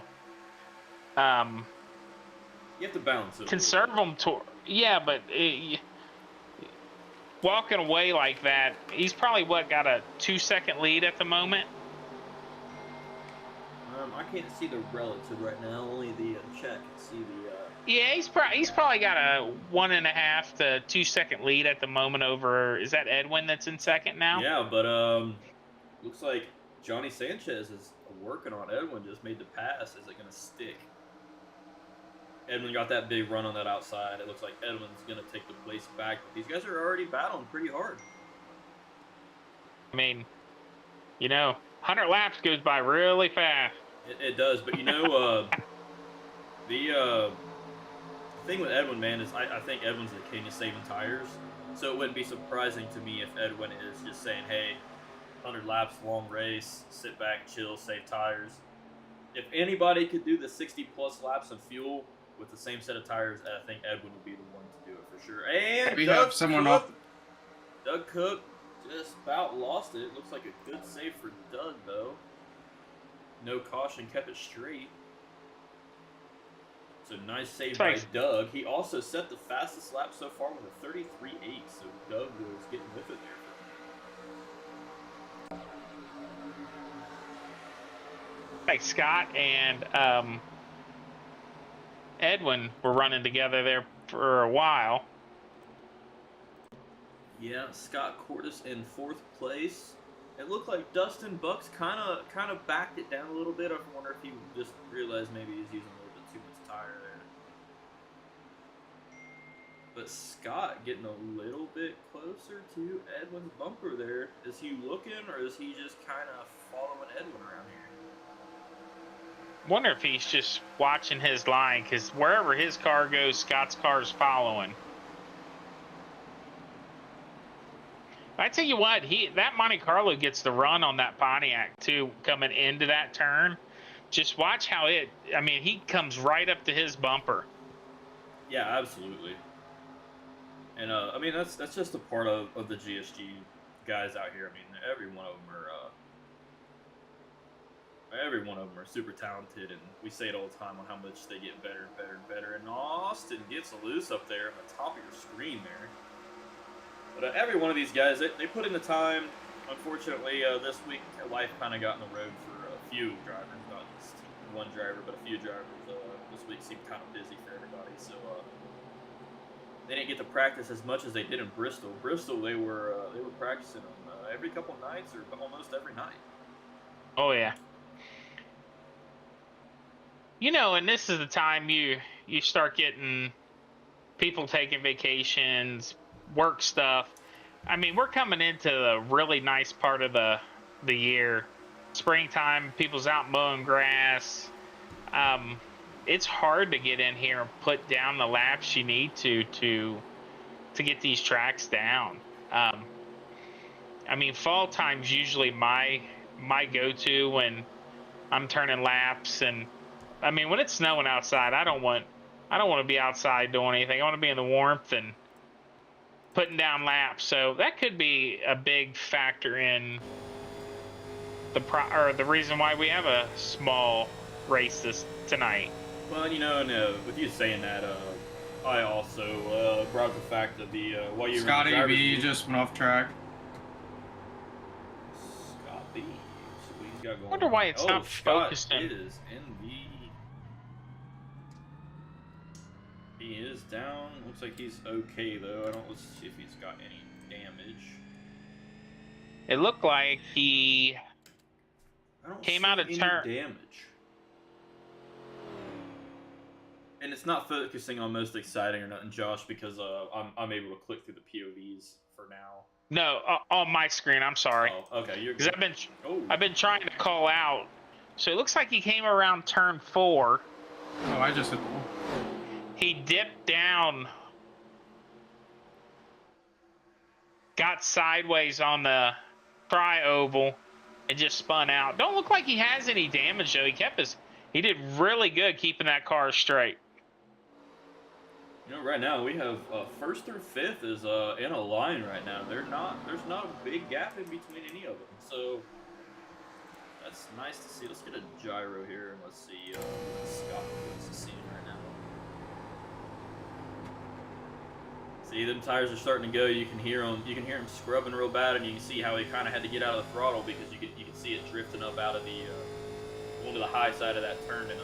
you have to balance it. Conserve them to, yeah, but walking away like that, he's probably got a 2-second lead at the moment. I can't see the relative right now. Only the chat can see the. Yeah, he's probably got a 1.5 to 2 second lead at the moment over. Is that Edwin that's in second now? Yeah, but looks like Johnny Sanchez is working on Edwin. Just made the pass. Is it going to stick? Edwin got that big run on that outside. It looks like Edwin's going to take the place back. But these guys are already battling pretty hard. I mean, 100 laps goes by really fast. It does, but the thing with Edwin, man, is I think Edwin's the king of saving tires. So it wouldn't be surprising to me if Edwin is just saying, hey, 100 laps, long race, sit back, chill, save tires. If anybody could do the 60-plus laps of fuel with the same set of tires, I think Edwin would be the one to do it for sure. And we have someone off. Doug Cook just about lost it. It looks like a good save for Doug, though. No caution, kept it straight. So nice save Thanks. by Doug. He also set the fastest lap so far with a 33.8. So Doug was getting with it there. Like Scott and Edwin were running together there for a while. Yeah, Scott Cordes in 4th place. It looked like Dustin Bucks kind of backed it down a little bit. I wonder if he just realized maybe he's using a little bit too much tire there. But Scott getting a little bit closer to Edwin's bumper there. Is he looking, or is he just kind of following Edwin around here? Wonder if he's just watching his line, because wherever his car goes, Scott's car's following. I tell you what, that Monte Carlo gets the run on that Pontiac too, coming into that turn. Just watch how he comes right up to his bumper. Yeah, absolutely. And I mean that's just a part of the GSG guys out here. I mean every one of them are super talented, and we say it all the time on how much they get better and better and better. And Austin gets loose up there on the top of your screen there. But every one of these guys, they put in the time. Unfortunately, this week life kind of got in the road for a few drivers, not just one driver, but a few drivers. This week seemed kind of busy for everybody, so they didn't get to practice as much as they did in Bristol. Bristol, they were practicing them every couple nights or almost every night. Oh yeah. You know, and this is the time you start getting people taking vacations, work stuff. I mean, we're coming into the really nice part of the year. Springtime, people's out mowing grass. It's hard to get in here and put down the laps you need to get these tracks down. I mean, fall time's usually my go-to when I'm turning laps, and I mean, when it's snowing outside, I don't want to be outside doing anything. I want to be in the warmth and putting down laps. So that could be a big factor in the reason why we have a small race tonight. Well, you know, and with you saying that, I also brought the fact of the while you Scotty were B just went off track. Scott B. So what he's got going. Wonder why it's not Scott focusing. Is in the. He is down. Looks like he's okay though. Let's see if he's got any damage. It looked like he came out of turn. Damage. And it's not focusing on most exciting or nothing, Josh, because I'm able to click through the POVs for now. No, on my screen. I'm sorry. Oh, okay. You're because good. I've been trying to call out. So it looks like he came around turn 4. Oh, I just hit the wall. He dipped down, got sideways on the tri-oval, and just spun out. Don't look like he has any damage though. He did really good keeping that car straight. You know, right now we have 1st through 5th is in a line right now. There's not a big gap in between any of them, so that's nice to see. Let's get a gyro here and let's see what Scott is seeing right now. See, them tires are starting to go. You can hear him scrubbing real bad, and you can see how he kind of had to get out of the throttle because you can see it drifting up out of the going to the high side of that turn. And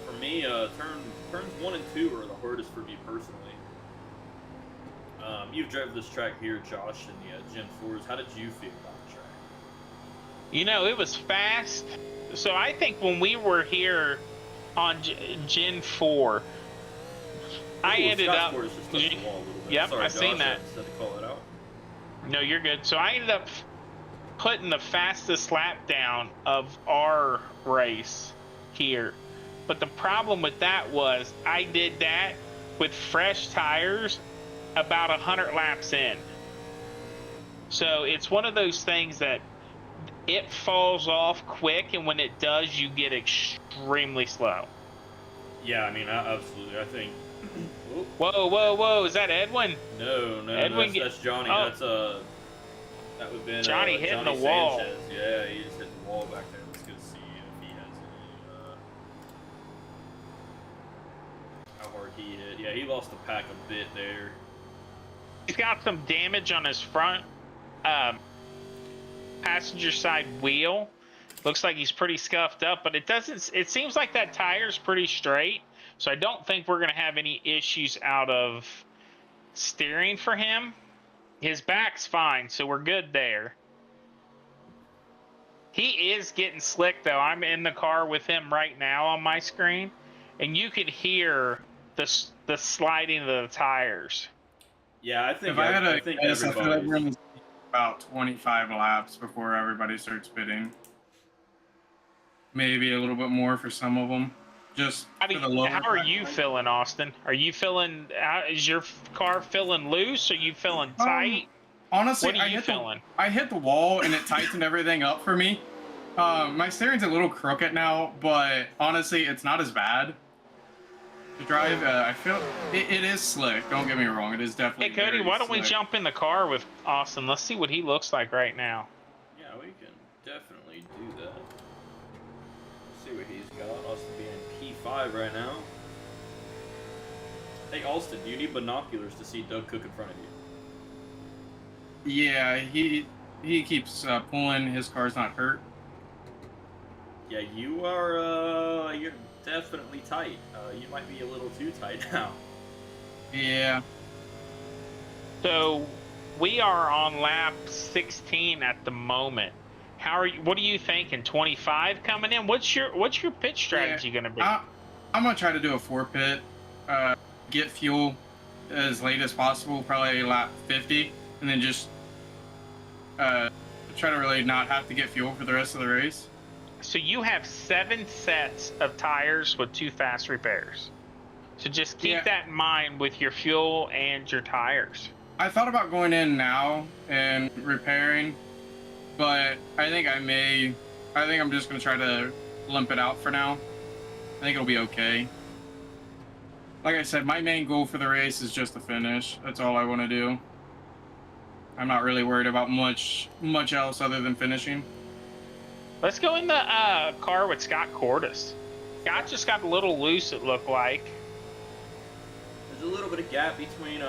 for me, turns 1 and 2 are the hardest for me personally. You've driven this track here, Josh, in the Gen 4s. How did you feel about the track? You know, it was fast. So I think when we were here on Gen 4, I ended up. Yep, Sorry, I seen that. I had to call it out. No, you're good. So I ended up putting the fastest lap down of our race here. But the problem with that was I did that with fresh tires about 100 laps in. So it's one of those things that it falls off quick, and when it does, you get extremely slow. Yeah, I mean, absolutely. I think. Whoa! Is that Edwin? No, Edwin that's Johnny. Oh. That would have been Johnny hitting Johnny the wall. Sanchez. Yeah, he just hit the wall back there. Let's go see if he has how hard he hit. Yeah, he lost the pack a bit there. He's got some damage on his front passenger side wheel. Looks like he's pretty scuffed up, but it doesn't. It seems like that tire's pretty straight, so I don't think we're gonna have any issues out of steering for him. His back's fine, so we're good there. He is getting slick though. I'm in the car with him right now on my screen, and you can hear the sliding of the tires. Yeah, I think If I had I a think guess, I feel like we're everybody's. in about 25 laps before everybody starts pitting. Maybe a little bit more for some of them. Just for the lower. How are you feeling, Austin? Are you feeling? Is your car feeling loose? Are you feeling tight? Honestly, What are you feeling? I hit the wall and it tightened everything up for me. My steering's a little crooked now, but honestly, it's not as bad to drive. I feel it is slick. Don't get me wrong, it is definitely. Hey Cody, why don't we jump in the car with Austin? Let's see what he looks like right now. Yeah, we can definitely do that. Let's see what he's got. Austin being P5 right now. Hey Austin, do you need binoculars to see Doug Cook in front of you? Yeah, he keeps pulling. His car's not hurt. Yeah, you are. You're definitely tight. You might be a little too tight now. Yeah. So we are on lap 16 at the moment. How are you? What are you thinking? 25 coming in? What's your pit strategy going to be? I'm gonna try to do a 4-pit. Get fuel as late as possible, probably lap 50, and then just try to really not have to get fuel for the rest of the race. So you have 7 sets of tires with 2 fast repairs. So just keep that in mind with your fuel and your tires. I thought about going in now and repairing, but I think I'm just going to try to limp it out for now. I think it'll be okay. Like I said, my main goal for the race is just to finish. That's all I want to do. I'm not really worried about much else other than finishing. Let's go in the car with Scott Cordes. Scott just got a little loose, it looked like. There's a little bit of gap between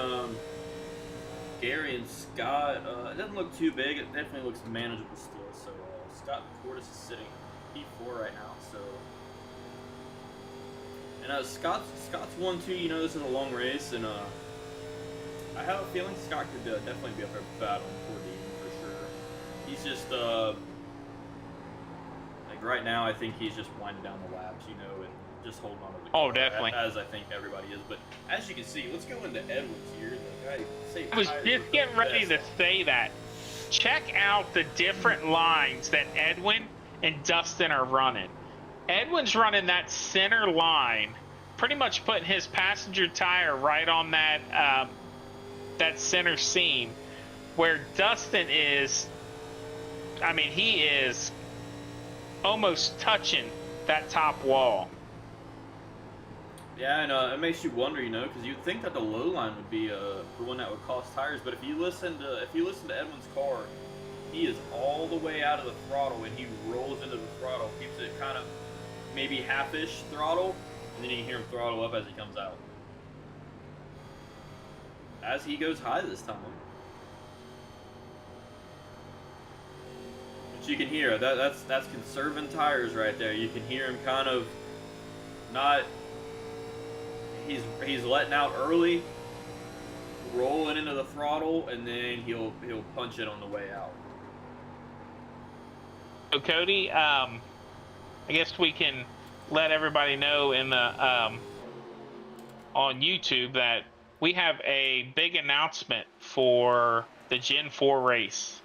Gary and Scott. It doesn't look too big. It definitely looks manageable still. So Scott Cordes is sitting P4 right now. So and Scott's 1-2. You know, this is a long race, and I have a feeling Scott could definitely be up there battling for the end for sure. He's just like right now, I think he's just winding down the laps, you know, and just holding on to the car. Definitely. As I think everybody is. But as you can see, let's go into Edwards here. I was just getting ready to say that. Check out the different lines that Edwin and Dustin are running. Edwin's running that center line, pretty much putting his passenger tire right on that that center seam, where Dustin is, I mean, he is almost touching that top wall. Yeah, and it makes you wonder, you know, because you'd think that the low line would be the one that would cost tires, but if you listen to Edwin's car, he is all the way out of the throttle, and he rolls into the throttle, keeps it kind of maybe half-ish throttle, and then you can hear him throttle up as he comes out. As he goes high this time. But you can hear that's conserving tires right there. You can hear him kind of not. He's letting out early, rolling into the throttle, and then he'll punch it on the way out. So Cody, I guess we can let everybody know in the on YouTube that we have a big announcement for the Gen 4 race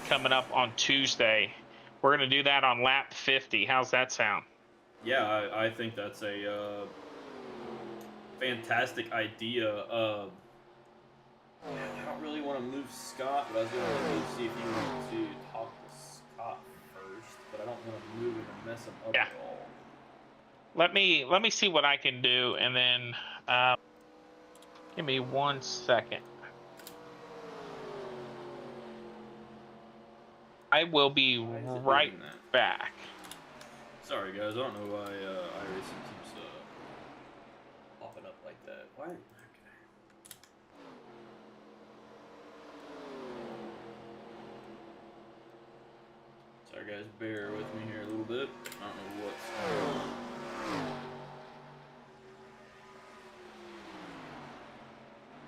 coming up on Tuesday. We're going to do that on lap 50. How's that sound? Yeah, I think that's a fantastic idea. I don't really want to move Scott, but I was going to see if you wanted to talk to Scott first, but I don't want to move him and mess him up at all. Let me see what I can do, and then give me 1 second. I will be right back. Sorry guys, I don't know why Iracing keeps popping up like that. Why? Okay. Sorry guys, bear with me here a little bit. I don't know what's going on.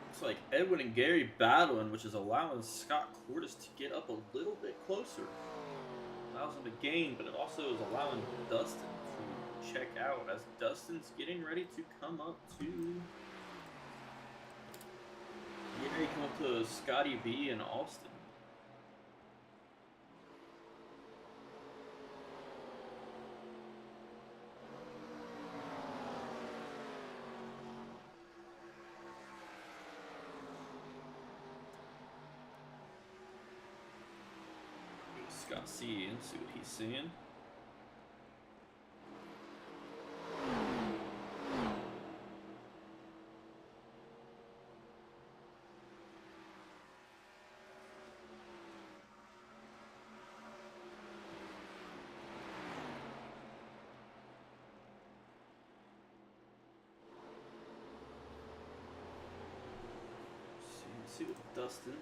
Looks like Edwin and Gary battling, which is allowing Scott Cordes to get up a little bit closer. Allows him to gain, but it also is allowing Dustin to check out as Dustin's getting ready to come up to Scotty B and Austin. Scott C and see what he's seeing. See what Dustin's.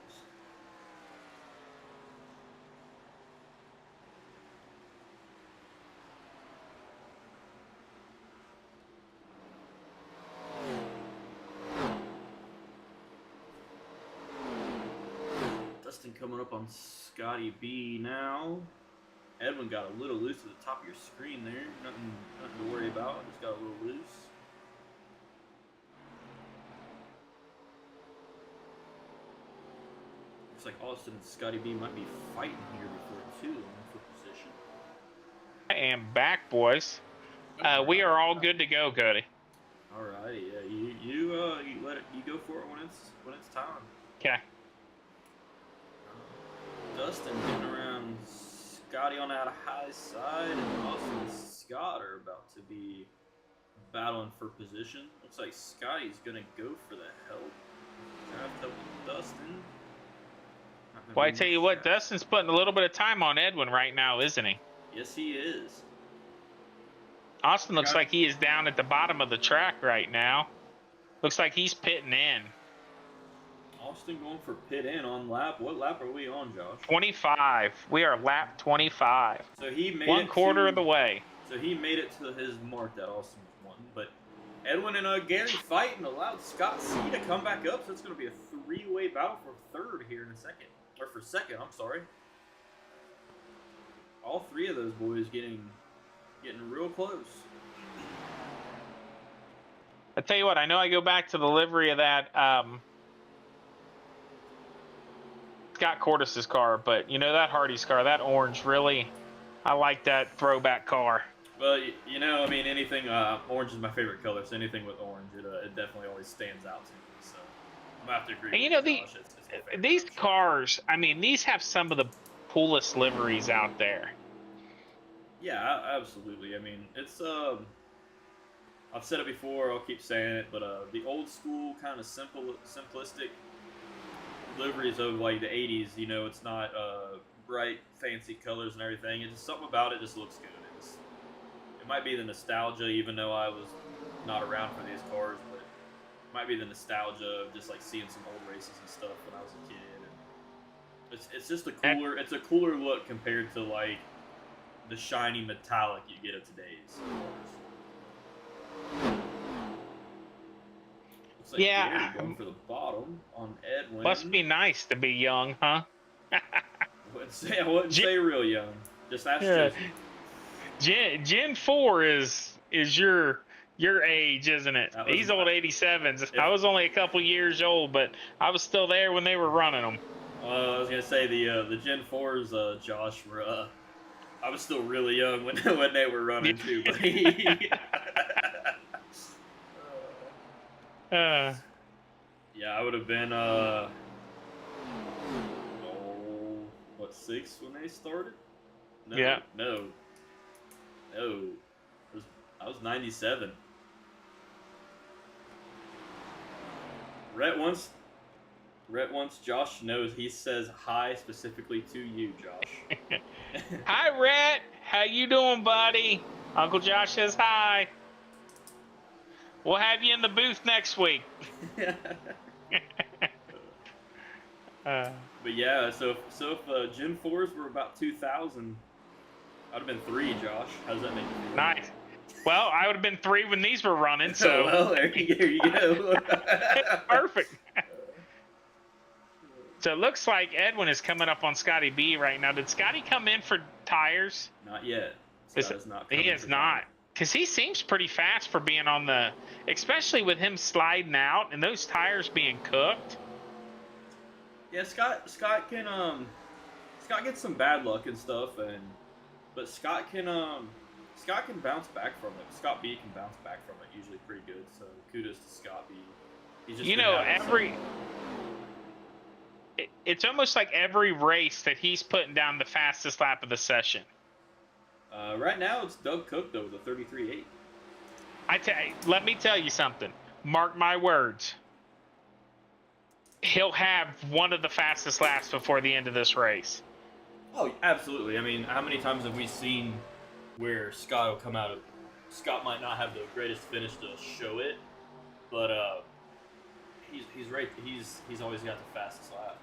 Dustin coming up on Scotty B now. Edwin got a little loose at the top of your screen there. Nothing to worry about. Just got a little loose. Looks like Austin and Scotty B might be fighting here before too long for position. I am back, boys. We are all good to go, Cody. Alrighty, yeah, you go for it when it's time. Okay. Dustin getting around Scotty on that high side, and Austin and Scott are about to be battling for position. Looks like Scotty's gonna go for the help. Draft help with Dustin. Well, I tell you what, Dustin's putting a little bit of time on Edwin right now, isn't he? Yes, he is. Austin looks like he is down at the bottom of the track right now. Looks like he's pitting in. Austin going for pit in on lap. What lap are we on, Josh? 25. We are lap 25. So he made one quarter of the way. So he made it to his mark that Austin won. But Edwin and Gary fighting allowed Scott C to come back up. So it's going to be a three-way battle for third here in a second. Or for second, I'm sorry. All three of those boys getting real close. I tell you what, I know I go back to the livery of that Scott Cordes' car, but you know that Hardy's car, that orange, really, I like that throwback car. Well, you know, I mean, anything, orange is my favorite color, so anything with orange, it definitely always stands out to me, so I'm going to have to agree And with you know, Josh. It's my favorite these color. cars, I mean, these have some of the coolest liveries out there. Yeah, absolutely. I mean, it's, I've said it before, I'll keep saying it, but the old school kind of simplistic liveries of like the 80s, you know, it's not bright, fancy colors and everything. It's just something about it just looks good. It might be the nostalgia, even though I was not around for these cars, but it might be the nostalgia of just like seeing some old races and stuff when I was a kid. And it's just a cooler, it's a cooler look compared to like the shiny metallic you get of today's cars. Looks like Yeah. Gary going for the bottom on Edwin. Must be nice to be young, huh? I wouldn't say real young. Just that's just. Gen 4 is your age, isn't it? These old 87s. I was only a couple years old, but I was still there when they were running them. I was gonna say the Gen 4s, Josh, were I was still really young when they were running too. But yeah, I would have been what, 6 when they started? No, Yeah. No. I was 97. Rhett wants Josh knows he says hi specifically to you, Josh. Hi, Rhett. How you doing, buddy? Uncle Josh says hi. We'll have you in the booth next week. But yeah, so if Gen 4s were about 2,000, I'd have been 3, Josh. How does that make you feel? Nice. Well, I would have been 3 when these were running, so. Well, there you go. Perfect. So it looks like Edwin is coming up on Scotty B right now. Did Scotty come in for tires? Not yet. Scott is not He is not. Because he seems pretty fast for being on the, especially with him sliding out and those tires being cooked. Yeah, Scott gets some bad luck and stuff, but Scott can bounce back from it. Scott B can bounce back from it usually pretty good. So kudos to Scott B. He's just it's almost like every race that he's putting down the fastest lap of the session. Right now it's Doug Cook though with a 33.8. Let me tell you something. Mark my words. He'll have one of the fastest laps before the end of this race. Oh, absolutely. I mean, how many times have we seen where Scott will come out of... Scott might not have the greatest finish to show it, but he's right. He's always got the fastest lap.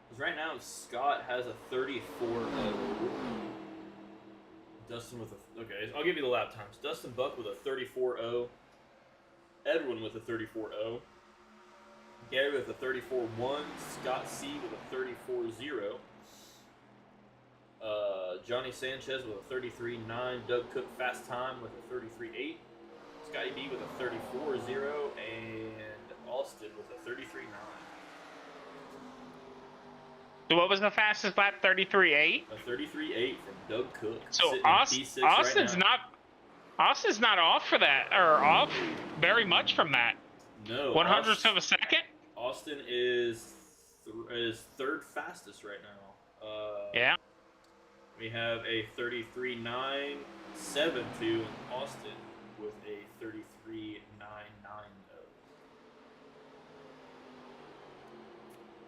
Because right now, Scott has a 34. Dustin with a... Okay, I'll give you the lap times. Dustin Buck with a 34.0. Edwin with a 34.0. Gary with a 34.1. Scott C with a 34.0. Johnny Sanchez with a 33.9. Doug Cook fast time with a 33.8. Scotty B with a 34.0. And Austin with a 33.9. So what was the fastest lap? 33.8? A 33.8 from Doug Cook. So Austin's not off for that, or off very much from that. No. 100ths of a second? Austin is third fastest right now. Yeah. We have a 33.972 in Austin with a 33.990.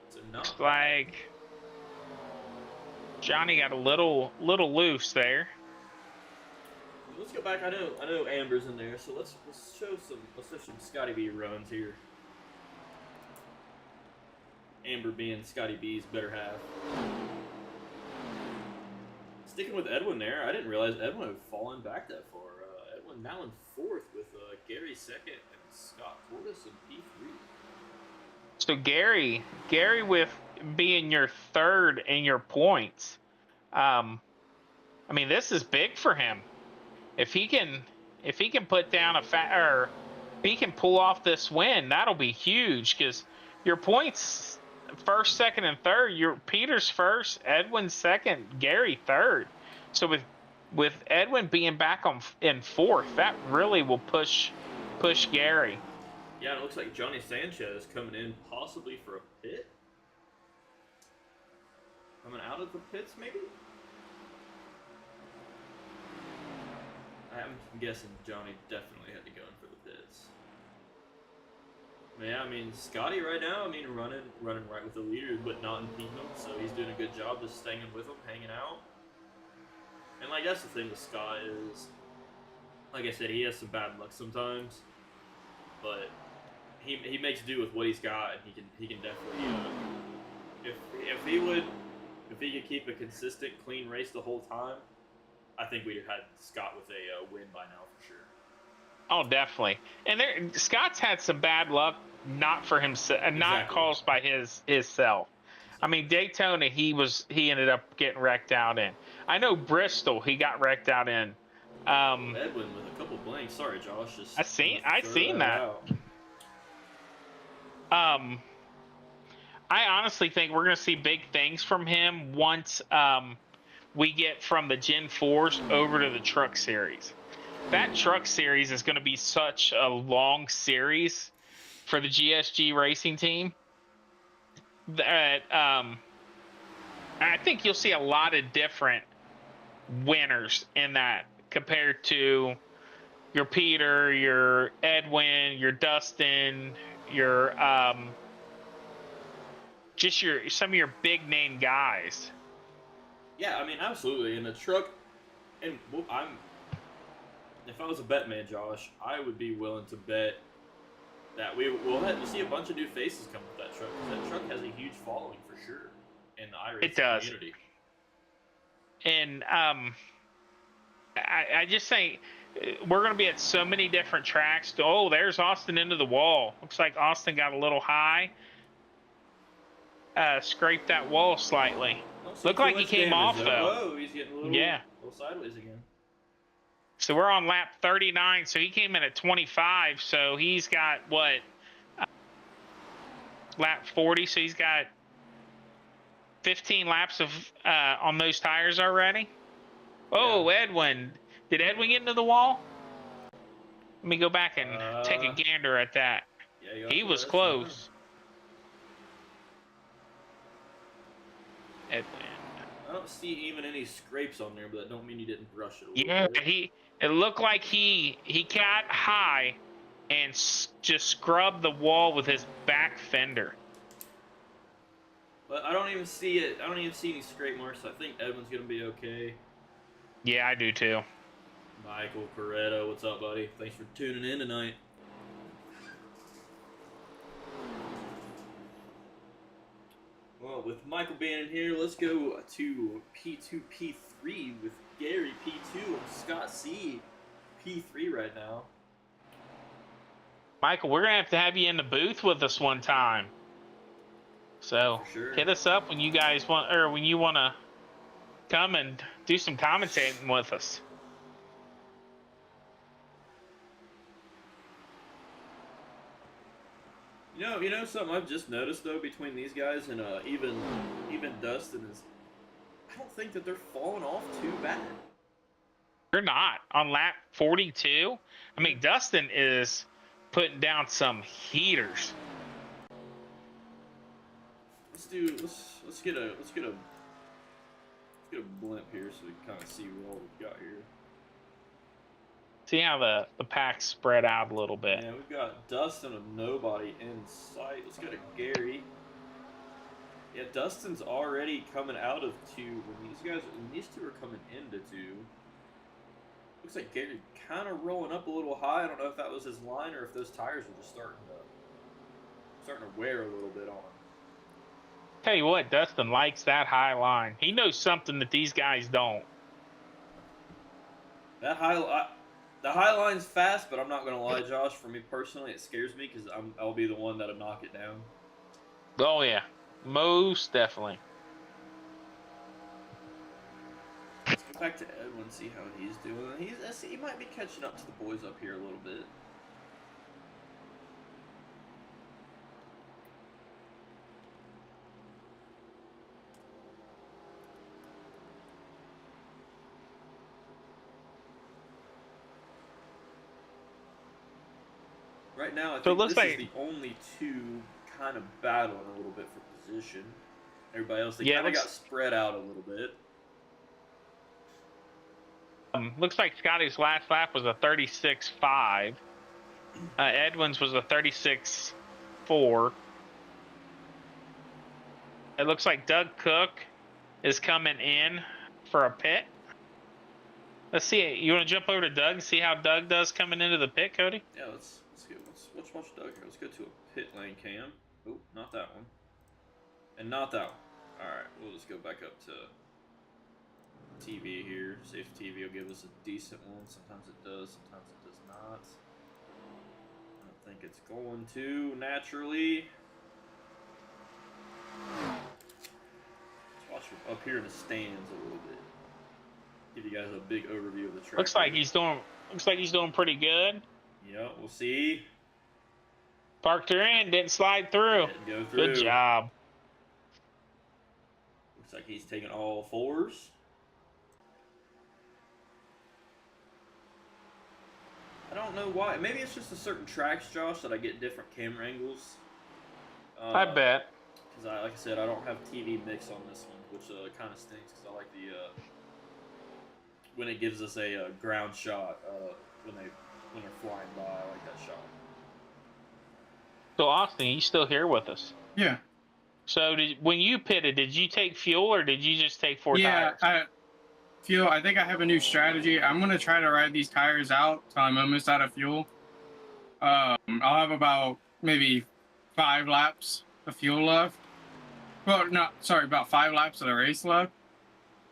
So not like Johnny got a little loose there. Let's go back. I know Amber's in there, so let's show some Scotty B runs here. Amber being Scotty B's better half. Sticking with Edwin there, I didn't realize Edwin had fallen back that far. Edwin now in 4th with Gary 2nd and Scott Portis in P3. So Gary with being your 3rd in your points. I mean, this is big for him. If he can put down or if he can pull off this win, that'll be huge because your points 1st, 2nd, and 3rd. Your Peter's 1st, Edwin 2nd, Gary 3rd. So with Edwin being back in 4th, that really will push Gary. Yeah, it looks like Johnny Sanchez coming in possibly for a pit. Coming out of the pits, maybe? I'm guessing Johnny definitely had to go in for the pits. Yeah, I mean, Scotty right now, running right with the leaders, but not impeding them, so he's doing a good job just staying with them, hanging out. And, that's the thing with Scott is, like I said, he has some bad luck sometimes, but he makes do with what he's got, and he can definitely, if he could keep a consistent, clean race the whole time, I think we'd have had Scott with a win by now for sure. Oh, definitely. And Scott's had some bad luck, not for himself, not caused by his self. I mean, Daytona, he ended up getting wrecked out in. I know Bristol, he got wrecked out in. Edwin with a couple blanks. Sorry, Josh. I seen that. I honestly think we're going to see big things from him once we get from the Gen 4s over to the Truck Series. That Truck Series is going to be such a long series for the GSG racing team that I think you'll see a lot of different winners in that compared to your Peter, your Edwin, your Dustin, your some of your big name guys. Yeah, I mean, absolutely. In the truck, and if I was a bet man, Josh, I would be willing to bet that we'll see a bunch of new faces come with that truck. That truck has a huge following for sure in the iRacing community. And I just think we're going to be at so many different tracks. Oh, there's Austin into the wall. Looks like Austin got a little high. Scraped that wall slightly. Looked like he came off though. Whoa, he's getting a little sideways again. So we're on lap 39. So he came in at 25. So he's got what? Lap 40. So he's got 15 laps of on those tires already. Oh, yeah. Edwin. Did Edwin get into the wall? Let me go back and take a gander at that. Yeah, he was close. Edwin. I don't see even any scrapes on there, but that don't mean he didn't brush it a little bit. Yeah, it looked like he got high and just scrubbed the wall with his back fender. But I don't even see it. I don't even see any scrape marks. So I think Edwin's gonna be okay. Yeah, I do too. Michael Corretto, what's up, buddy? Thanks for tuning in tonight. Well, with Michael being in here, let's go to P2, P3 with Gary P2 and Scott C P3 right now. Michael, we're gonna have you in the booth with us one time. So sure. Hit us up when you guys want, or when you want to come and do some commentating with us. You know something I've just noticed though between these guys and even Dustin is, I don't think that they're falling off too bad. They're not on lap 42. I mean, Dustin is putting down some heaters. Let's get a blimp here so we can kind of see what all we've got here. See how the pack's spread out a little bit. Yeah, we've got Dustin with nobody in sight. Let's go to Gary. Yeah, Dustin's already coming out of 2. When these two are coming into 2. Looks like Gary kind of rolling up a little high. I don't know if that was his line or if those tires were just starting to wear a little bit on him. Tell you what, Dustin likes that high line. He knows something that these guys don't. The high line's fast, but I'm not gonna lie, Josh. For me personally, it scares me because I'll be the one that'll knock it down. Oh yeah, most definitely. Let's go back to Edwin, see how he's doing. He might be catching up to the boys up here a little bit. Right now, I think this is the only 2 kind of battling a little bit for position. Everybody else, they kind of got spread out a little bit. Looks like Scotty's last lap was a 36.5. Edwin's was a 36.4. It looks like Doug Cook is coming in for a pit. Let's see. You want to jump over to Doug and see how Doug does coming into the pit, Cody? Yeah, let's watch Doug here. Let's go to a pit lane cam. Oh, not that one. And not that one. Alright, we'll just go back up to TV here. See if TV will give us a decent one. Sometimes it does, sometimes it does not. I don't think it's going to naturally. Let's watch from up here in the stands a little bit. Give you guys a big overview of the track. Looks like he's doing pretty good. Yeah, we'll see. Parked her in, didn't slide through. Didn't go through. Good job. Looks like he's taking all 4s. I don't know why. Maybe it's just a certain tracks, Josh, that I get different camera angles. I bet. Because, like I said, I don't have TV mix on this one, which kind of stinks because I like the when it gives us a ground shot when they're flying by. I like that shot. So Austin, you still here with us? Yeah. So when you pitted, did you take fuel or did you just take 4 tires? Yeah, fuel. I think I have a new strategy. I'm gonna try to ride these tires out till I'm almost out of fuel. I'll have about maybe 5 laps of fuel left. Well, no, sorry, about 5 laps of the race left.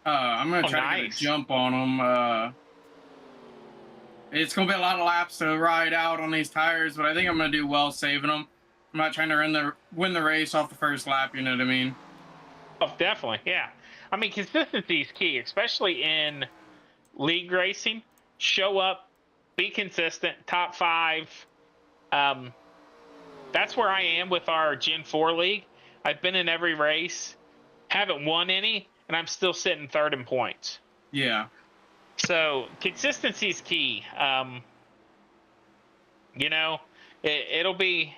I'm gonna try to get a nice. jump on them. It's gonna be a lot of laps to ride out on these tires, but I think I'm gonna do well saving them. I'm not trying to win the race off the first lap. You know what I mean? Oh, definitely, yeah. I mean, consistency is key, especially in league racing. Show up, be consistent, top 5. That's where I am with our Gen 4 league. I've been in every race, haven't won any, and I'm still sitting third in points. Yeah. So consistency is key. You know, it'll be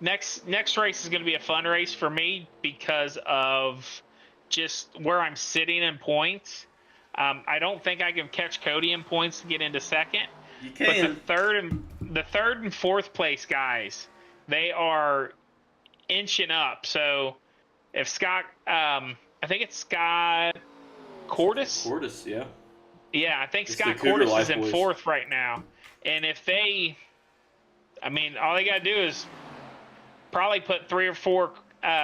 next race is going to be a fun race for me because of just where I'm sitting in points. I don't think I can catch Cody in points to get into second. You But can. the third and fourth place guys, they are inching up. So if Scott, I think it's Scott Cordis. Cordis, yeah. Yeah, I think It's Scott the Cougar Cordis is Life in Boys. fourth right now. And if they, I mean, all they got to do is probably put 3 or 4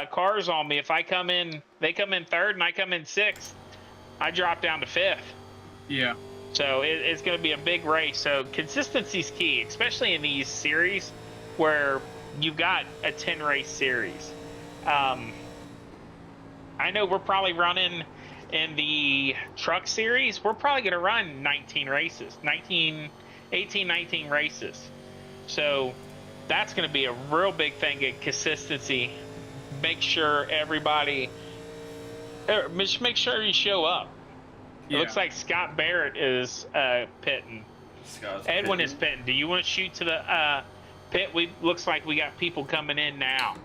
cars on me. If I come in, they come in third and I come in sixth, I drop down to fifth. Yeah. So it's going to be a big race. So consistency's key, especially in these series where you've got a 10 race series. I know we're probably running in the truck series. We're probably going to run 19 races, 18, 19 races. So that's going to be a real big thing in consistency. Make sure everybody, just make sure you show up. It looks like Scott Barrett is pitting. Scott's Edwin pitting. is pitting. Do you want to shoot to the pit? Looks like we got people coming in now.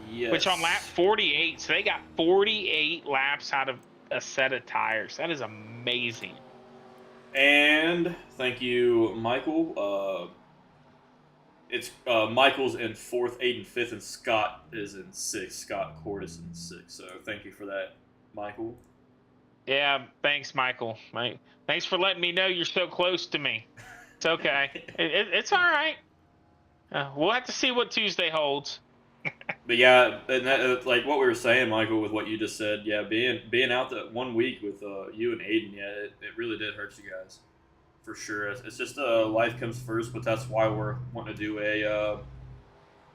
Yes. Which on lap 48, so they got 48 laps out of a set of tires. That is amazing. And thank you, Michael. It's Michael's in fourth, Aiden fifth, and Scott is in sixth. Scott Cordis in sixth. So thank you for that, Michael. Yeah, thanks, Michael. Thanks for letting me know you're so close to me. It's okay. It's all right. We'll have to see what Tuesday holds. But yeah, and that, like what we were saying, Michael, with what you just said, yeah, being out that 1 week with you and Aiden, yeah, it really did hurt you guys, for sure. It's just life comes first, but that's why we're wanting to do a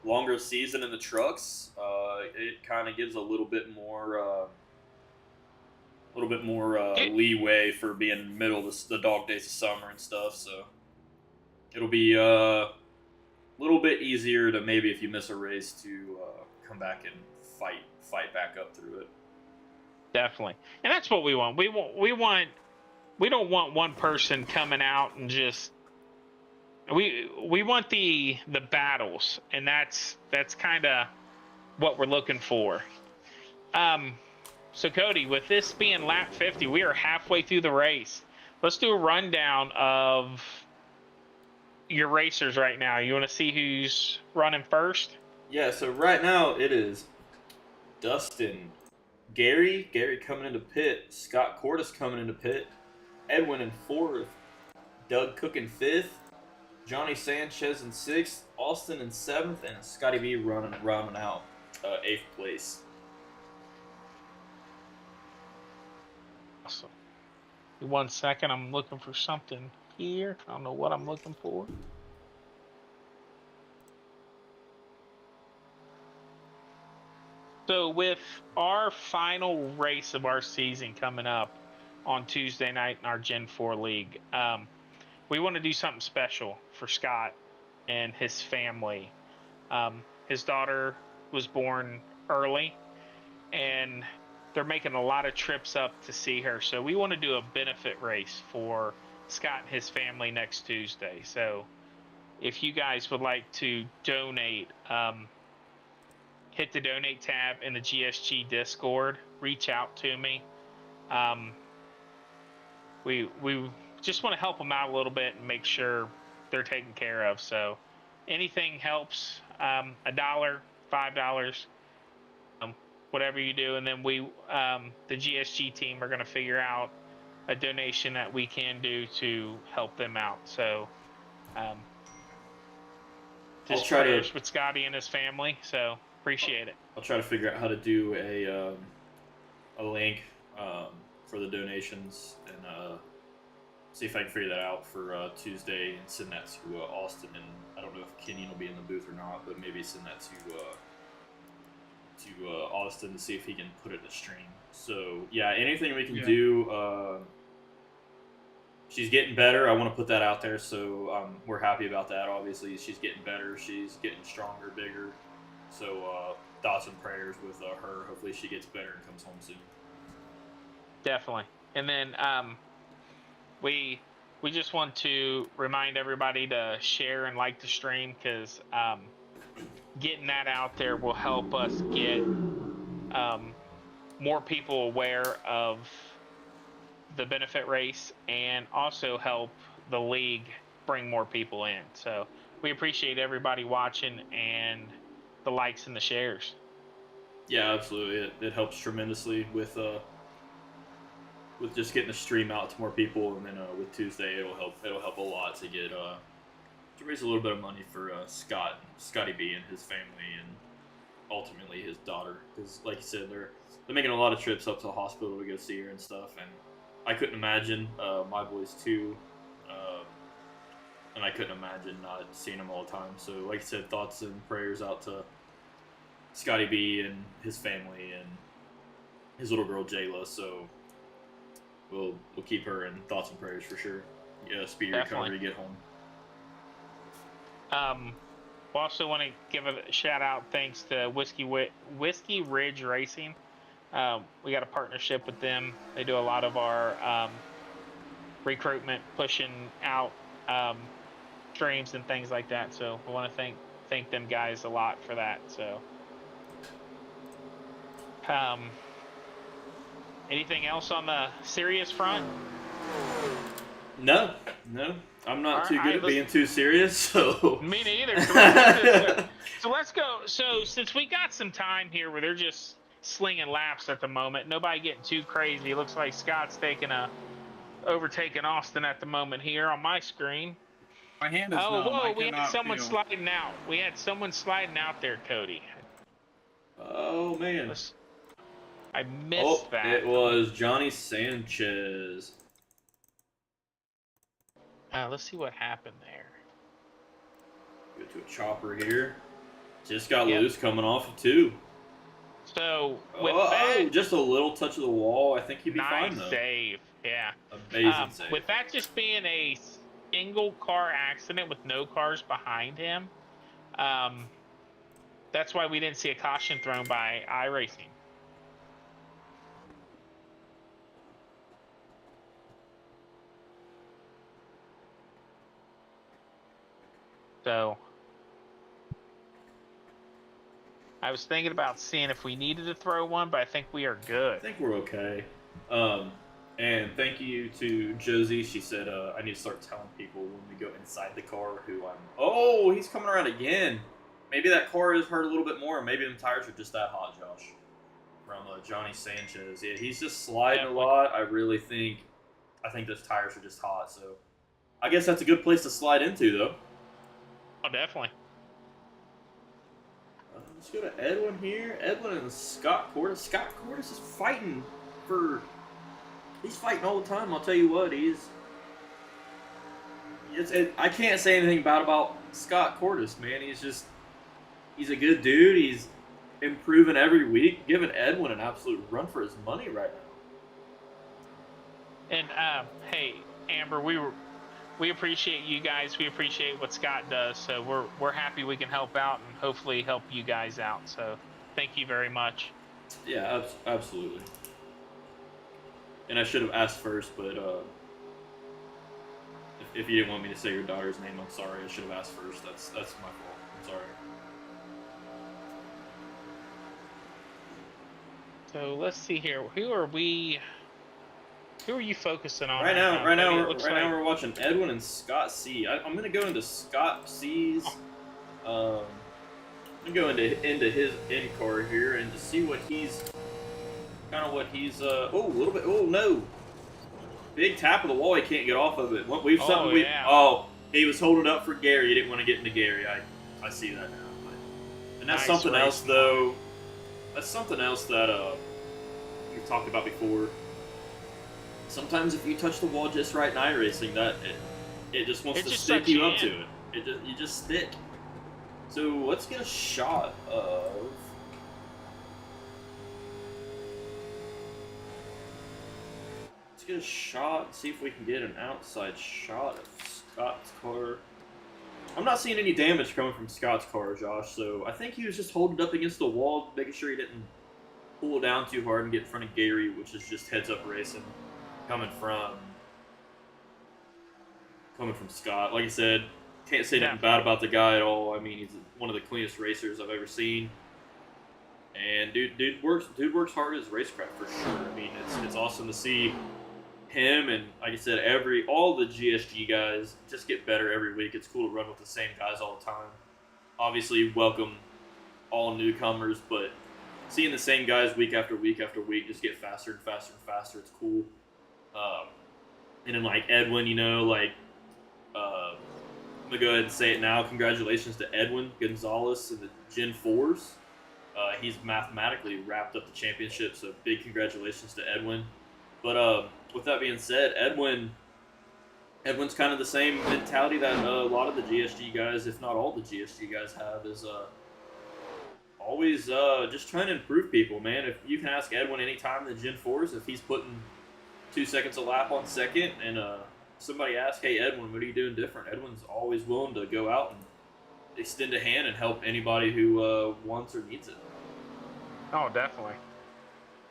longer season in the trucks. It kind of gives a little bit more leeway for being middle of the dog days of summer and stuff. So it'll be a little bit easier to maybe if you miss a race to come back and fight back up through it. Definitely, and that's what we want. We don't want one person coming out and just. We want the battles, and that's kind of what we're looking for. So Cody, with this being lap 50, we are halfway through the race. Let's do a rundown of your racers right now. You want to see who's running first? Yeah, so right now it is Dustin, Gary coming into pit, Scott Cordis coming into pit, Edwin in fourth, Doug Cook in fifth, Johnny Sanchez in sixth, Austin in seventh, and Scotty B running out eighth place. Awesome. 1 second, I'm looking for something here. I don't know what I'm looking for. So with our final race of our season coming up on Tuesday night in our Gen 4 League, we want to do something special for Scott and his family. His daughter was born early, and they're making a lot of trips up to see her. So we want to do a benefit race for Scott and his family next Tuesday. So if you guys would like to donate, hit the donate tab in the GSG Discord. Reach out to me. We just want to help them out a little bit and make sure they're taken care of. So anything helps. $1, $5, whatever you do, and then we, the GSG team, are going to figure out a donation that we can do to help them out. So, just I'll try to- prayers with Scotty and his family. So appreciate it. I'll try to figure out how to do a link for the donations and see if I can figure that out for Tuesday and send that to Austin. And I don't know if Kenyon will be in the booth or not, but maybe send that to Austin to see if he can put it to stream. So yeah, anything we can do. She's getting better. I want to put that out there, so we're happy about that. Obviously, she's getting better. She's getting stronger, bigger. So thoughts and prayers with her. Hopefully, she gets better and comes home soon. Definitely. And then we just want to remind everybody to share and like the stream, because getting that out there will help us get more people aware of the benefit race, and also help the league bring more people in. So we appreciate everybody watching and the likes and the shares. Yeah, absolutely. It helps tremendously with just getting the stream out to more people, and then with Tuesday it'll help a lot to get to raise a little bit of money for Scotty B and his family, and ultimately his daughter, because like you said, they're making a lot of trips up to the hospital to go see her and stuff, and I couldn't imagine my boys too, and I couldn't imagine not seeing them all the time. So like I said, thoughts and prayers out to Scotty B and his family and his little girl Jayla. So we'll keep her in thoughts and prayers for sure. Yeah, speedy recovery to get home. We also want to give a shout out, thanks to Whiskey Ridge Racing. We got a partnership with them. They do a lot of our recruitment, pushing out streams and things like that. So we want to thank them guys a lot for that. So, anything else on the serious front? No. I'm not too good at being too serious, so. Me neither. So let's go. So since we got some time here where they're just slinging laps at the moment, nobody getting too crazy. It looks like Scott's overtaking Austin at the moment here on my screen. My hand is numb. Whoa, I we had cannot someone feel. sliding out. We had someone sliding out there, Cody. Oh man. I missed that. It was Johnny Sanchez. Let's see what happened there. Go to a chopper here. Just got loose coming off of 2. So with that, just a little touch of the wall. I think he'd be nice fine though. Save. Yeah. Amazing save. With that just being a single car accident with no cars behind him, that's why we didn't see a caution thrown by Iracing. So I was thinking about seeing if we needed to throw one, but I think we are good. I think we're okay. And thank you to Josie. She said I need to start telling people when we go inside the car who I'm. Oh, he's coming around again. Maybe that car is hurt a little bit more. Maybe the tires are just that hot, Josh. From Johnny Sanchez. Yeah, he's just sliding a lot. I think those tires are just hot. So I guess that's a good place to slide into, though. Oh, definitely. Let's go to Edwin here. Edwin and Scott Cordes. Scott Cordes is fighting for. He's fighting all the time. I'll tell you what, I can't say anything bad about Scott Cordes, man. He's a good dude. He's improving every week, giving Edwin an absolute run for his money right now. And hey, Amber, we appreciate you guys. We appreciate what Scott does. So we're happy we can help out and hopefully help you guys out. So thank you very much. Yeah, absolutely. And I should have asked first, but if you didn't want me to say your daughter's name, I'm sorry. I should have asked first. That's my fault. I'm sorry. So let's see here. Who are you focusing on? Right now we're watching Edwin and Scott C. I'm gonna go into Scott C's. I'm gonna go into his in car here and to see what he's. A little bit. Oh no! Big tap of the wall. He can't get off of it. He was holding up for Gary. He didn't want to get into Gary. I see that now. And that's Nice something else, racing. though. That's something else that we've talked about before. Sometimes if you touch the wall just right in iRacing, it just wants It to just stick sucks you you up in. to it. You just stick. So let's get a shot of. Let's get a shot. See if we can get an outside shot of Scott's car. I'm not seeing any damage coming from Scott's car, Josh. So I think he was just holding up against the wall, making sure he didn't pull down too hard and get in front of Gary, which is just heads up racing coming from Scott. Like I said, can't say nothing bad about the guy at all. I mean, he's one of the cleanest racers I've ever seen. And dude works hard as racecraft for sure. I mean, it's awesome to see him and, like I said, all the GSG guys just get better every week. It's cool to run with the same guys all the time. Obviously, welcome all newcomers, but seeing the same guys week after week after week just get faster and faster and faster, it's cool. And then like Edwin, I'm gonna go ahead and say it now. Congratulations to Edwin Gonzalez in the Gen 4s. He's mathematically wrapped up the championship, so big congratulations to Edwin. But with that being said, Edwin's kind of the same mentality that a lot of the GSG guys, if not all the GSG guys have, is always just trying to improve people, man. If you can ask Edwin anytime in the Gen 4s, if he's putting 2 seconds a lap on second, and somebody asks, hey, Edwin, what are you doing different? Edwin's always willing to go out and extend a hand and help anybody who wants or needs it. Oh, definitely.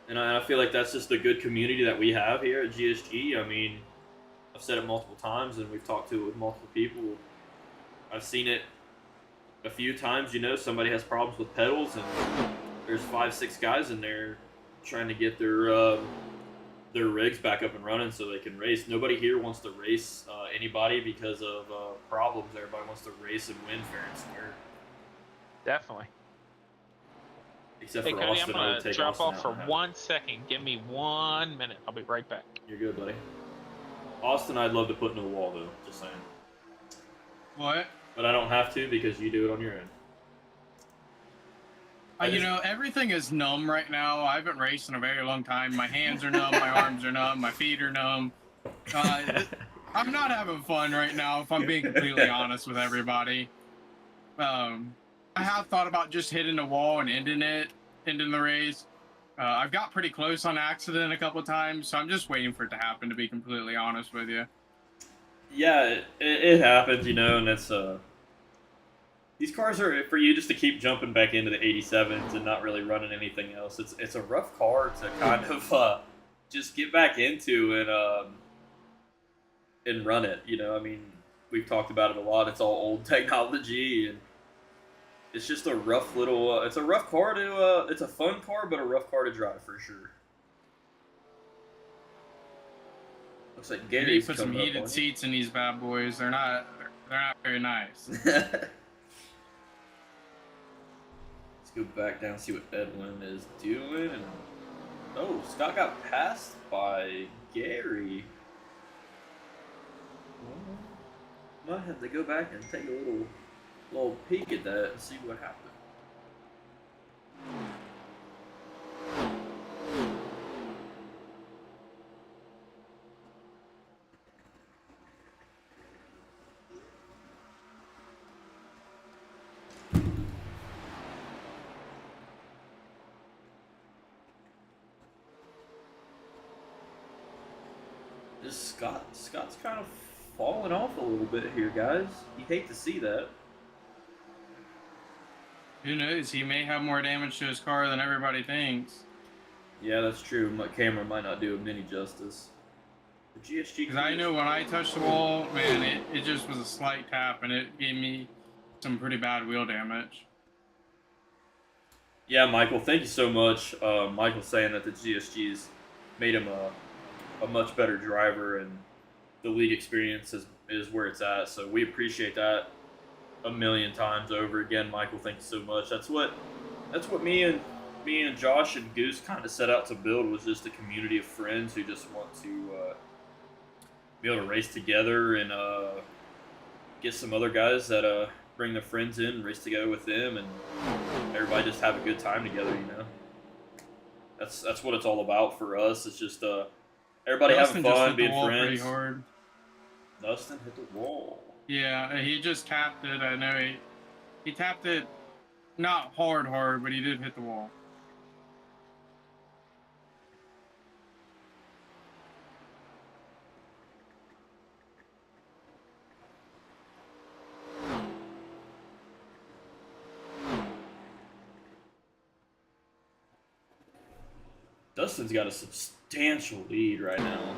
And I feel like that's just the good community that we have here at GSG. I mean, I've said it multiple times, and we've talked to it with multiple people. I've seen it a few times. Somebody has problems with pedals, and there's 5-6 guys in there trying to get their rigs back up and running so they can race. Nobody here wants to race anybody because of problems. Everybody wants to race and win fair and square. Definitely. Except Hey, for Cody, I'm Austin, I going would to take drop Austin off for out. 1 second. Give me 1 minute. I'll be right back. You're good, buddy. Austin, I'd love to put in a wall, though. Just saying. What? But I don't have to because you do it on your own. Everything is numb right now. I haven't raced in a very long time. My hands are numb, my arms are numb, my feet are numb. I'm not having fun right now, if I'm being completely honest with everybody. I have thought about just hitting the wall and ending the race. I've got pretty close on accident a couple times, so I'm just waiting for it to happen, to be completely honest with you. Yeah, it happens, and it's these cars are for you just to keep jumping back into the 87s and not really running anything else. It's a rough car to kind of just get back into and run it. I mean, we've talked about it a lot. It's all old technology, and it's just a rough little. It's a rough car to. It's a fun car, but a rough car to drive for sure. Looks like You need Gary's to put some coming up heated on seats in these bad boys. They're not very nice. Let's go back down and see what Edwin is doing. And oh, Scott got passed by Gary. Well, might have to go back and take a little peek at that and see what happened. Scott's kind of falling off a little bit here, guys. You hate to see that. Who knows? He may have more damage to his car than everybody thinks. Yeah, that's true. My camera might not do him any justice. The GSG. Because I know when I touched the wall, man, it just was a slight tap, and it gave me some pretty bad wheel damage. Yeah, Michael, thank you so much. Michael's saying that the GSG's made him a much better driver, and the league experience is where it's at. So we appreciate that a million times over again, Michael. Thank you so much. That's what me and Josh and Goose kind of set out to build, was just a community of friends who just want to be able to race together and get some other guys that bring their friends in, race together with them, and everybody just have a good time together. You know, that's what it's all about for us. It's just everybody Dustin having just fun, hit the being wall friends. pretty hard. Dustin hit the wall. Yeah, he just tapped it. I know he tapped it not hard, but he did hit the wall. Dustin's got a substantial lead right now.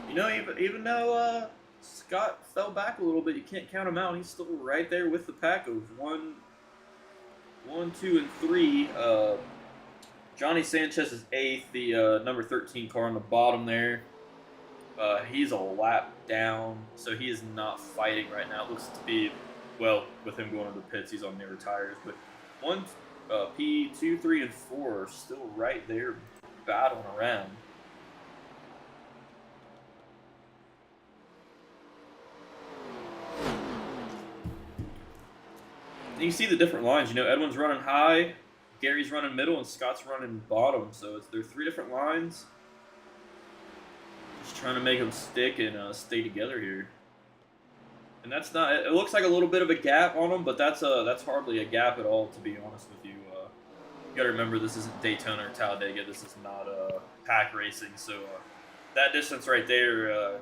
You know, even though Scott fell back a little bit, you can't count him out. He's still right there with the pack of 1, 2, and 3. Johnny Sanchez is 8th, the number 13 car on the bottom there. He's a lap down, so he is not fighting right now. It looks to be, well, with him going to the pits, he's on newer tires. But P2, 3, and 4 are still right there battling around. And you see the different lines. You know, Edwin's running high, Gary's running middle, and Scott's running bottom. So they're 3 different lines. Just trying to make them stick and stay together here. And that's not. It looks like a little bit of a gap on them, but that's hardly a gap at all, to be honest with you. You got to remember, this isn't Daytona or Talladega. This is not pack racing. So that distance right there,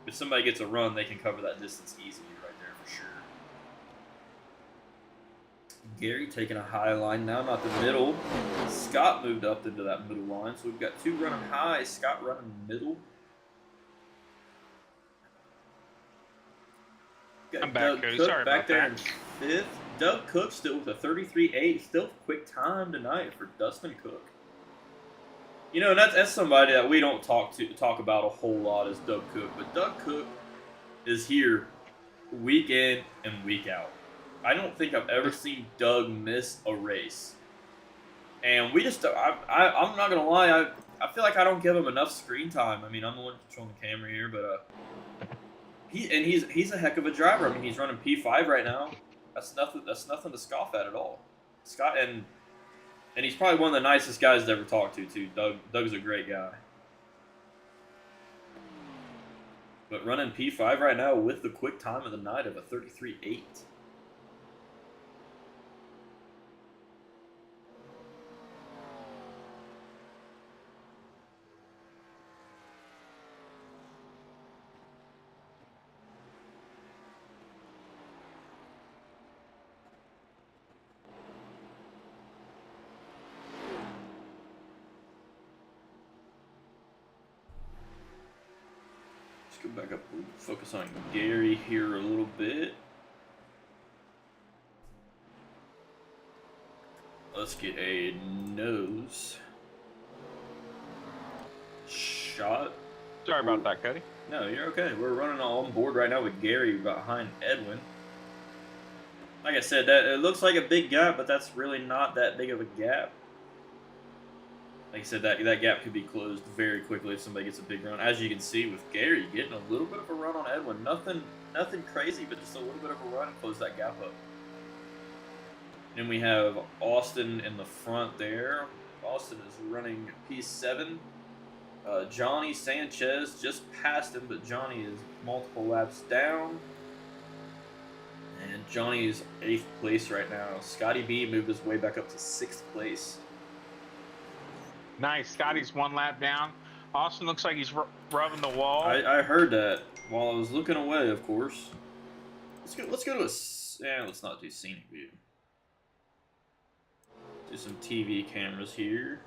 if somebody gets a run, they can cover that distance easily right there for sure. Gary taking a high line now, not the middle. Scott moved up into that middle line, so we've got 2 running high, Scott running middle. I'm back, Cody. Sorry back about there that. in 5th. Doug Cook still with a 33.8. Still quick time tonight for Dustin Cook. You know, and that's somebody that we don't talk about a whole lot is Doug Cook. But Doug Cook is here week in and week out. I don't think I've ever seen Doug miss a race. And we just, I'm not going to lie, I feel like I don't give him enough screen time. I mean, I'm the one controlling the camera here, but he's a heck of a driver. I mean, he's running P5 right now. That's nothing to scoff at all. Scott and he's probably one of the nicest guys to ever talk to too. Doug's a great guy. But running P5 right now with the quick time of the night of a 33.8. Go back up, we'll focus on Gary here a little bit. Let's get a nose shot. Sorry about that, Cody. No, you're okay. We're running on board right now with Gary behind Edwin. Like I said, that it looks like a big gap, but that's really not that big of a gap. Like I said, that gap could be closed very quickly if somebody gets a big run. As you can see with Gary getting a little bit of a run on Edwin. Nothing crazy, but just a little bit of a run and close that gap up. Then we have Austin in the front there. Austin is running P7. Johnny Sanchez just passed him, but Johnny is multiple laps down. And Johnny is 8th place right now. Scotty B moved his way back up to 6th place. Nice. Scotty's 1 lap down. Austin looks like he's rubbing the wall. I heard that while I was looking away, of course. Let's go to let's not do scenic view. Do some TV cameras here.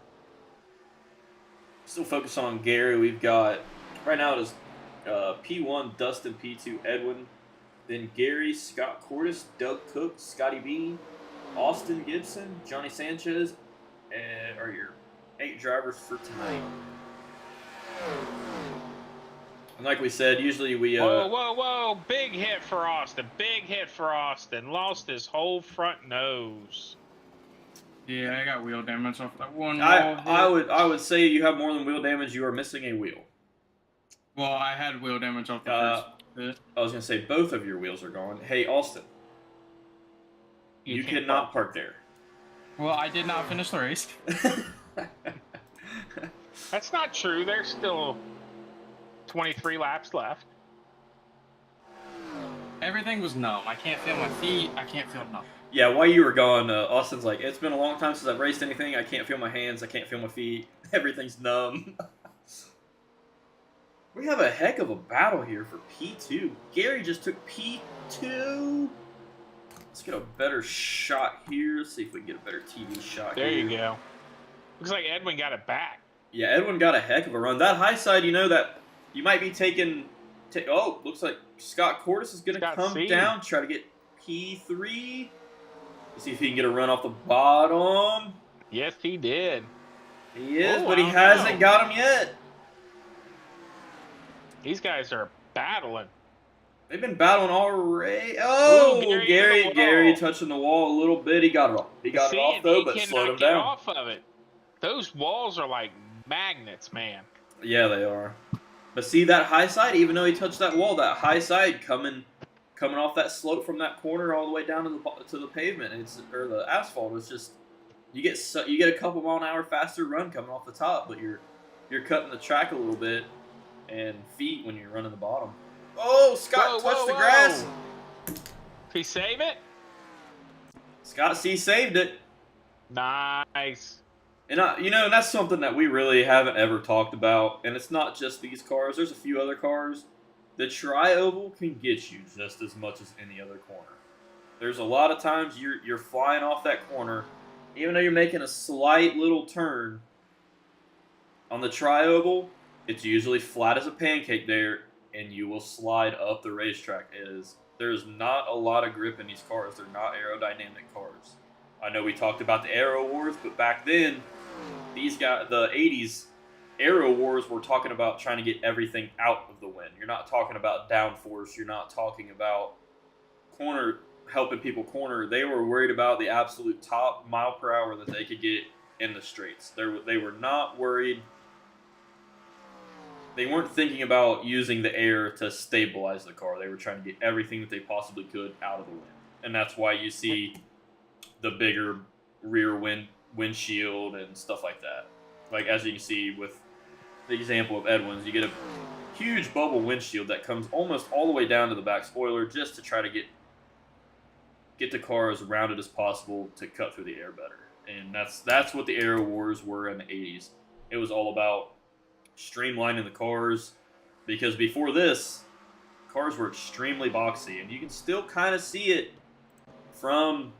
Still focus on Gary. We've got, right now it is P1, Dustin, P2, Edwin. Then Gary, Scott Cordes, Doug Cook, Scotty B, Austin Gibson, Johnny Sanchez, and are your 8 drivers for tonight. And like we said, usually we... Whoa. Big hit for Austin. Big hit for Austin. Lost his whole front nose. Yeah, I got wheel damage off that one. I would say you have more than wheel damage. You are missing a wheel. Well, I had wheel damage off the Uh, first bit. I was gonna say both of your wheels are gone. Hey, Austin, you can't cannot park there. Well, I did not finish the race. That's not true. There's still 23 laps left. Everything was numb. I can't feel my feet. I can't feel nothing. Yeah, while you were gone, Austin's like, it's been a long time since I've raced anything. I can't feel my hands. I can't feel my feet. Everything's numb. We have a heck of a battle here for P2. Gary just took P2. Let's get a better shot here. Let's see if we can get a better TV shot There here. you go. Looks like Edwin got it back. Yeah, Edwin got a heck of a run. That high side, you know, that you might be taking... oh, looks like Scott Cordes is going to come C. down, try to get P3. Let's see if he can get a run off the bottom. Yes, he did. He is, Oh, but he I don't hasn't know. got him yet. These guys are battling. They've been battling already. Oh, Ooh, Gary, Gary on the wall. touching the wall a little bit. He got it off. He got it off, though, but slowed him get down. off of it. Those walls are like magnets, man. Yeah, they are. But see that high side, even though he touched that wall, that high side coming off that slope from that corner all the way down to the pavement, or the asphalt. It's just you get a couple mile an hour faster run coming off the top, but you're cutting the track a little bit and feet when you're running the bottom. Oh, Scott touched the grass. Did he save it? Scott C saved it. Nice. And and that's something that we really haven't ever talked about. And it's not just these cars. There's a few other cars. The tri-oval can get you just as much as any other corner. There's a lot of times you're flying off that corner, even though you're making a slight little turn. On the tri-oval, it's usually flat as a pancake there, and you will slide up the racetrack. There's not a lot of grip in these cars. They're not aerodynamic cars. I know we talked about the Aero Wars, but back then, these guys, the 80s Aero Wars, were talking about trying to get everything out of the wind. You're not talking about downforce. You're not talking about helping people corner. They were worried about the absolute top mile per hour that they could get in the straights. They were not worried. They weren't thinking about using the air to stabilize the car. They were trying to get everything that they possibly could out of the wind. And that's why you see the bigger rear windshield and stuff like that. Like, as you can see with the example of Edwin's, you get a huge bubble windshield that comes almost all the way down to the back spoiler just to try to get the car as rounded as possible to cut through the air better. And that's what the Aero Wars were in the 80s. It was all about streamlining the cars, because before this, cars were extremely boxy, and you can still kind of see it from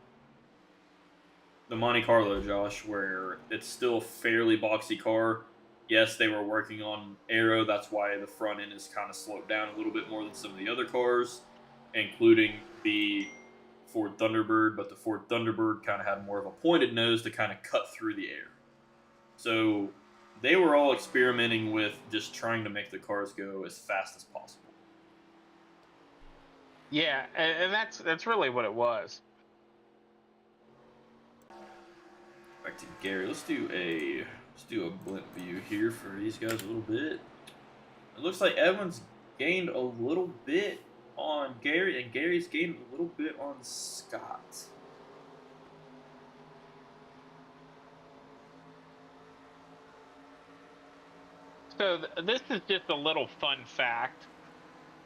the Monte Carlo, Josh, where it's still a fairly boxy car. Yes, they were working on aero. That's why the front end is kind of sloped down a little bit more than some of the other cars, including the Ford Thunderbird. But the Ford Thunderbird kind of had more of a pointed nose to kind of cut through the air. So they were all experimenting with just trying to make the cars go as fast as possible. Yeah, and that's really what it was. Back to Gary. Let's do a blimp view here for these guys a little bit. It looks like Edwin's gained a little bit on Gary, and Gary's gained a little bit on Scott. So this is just a little fun fact.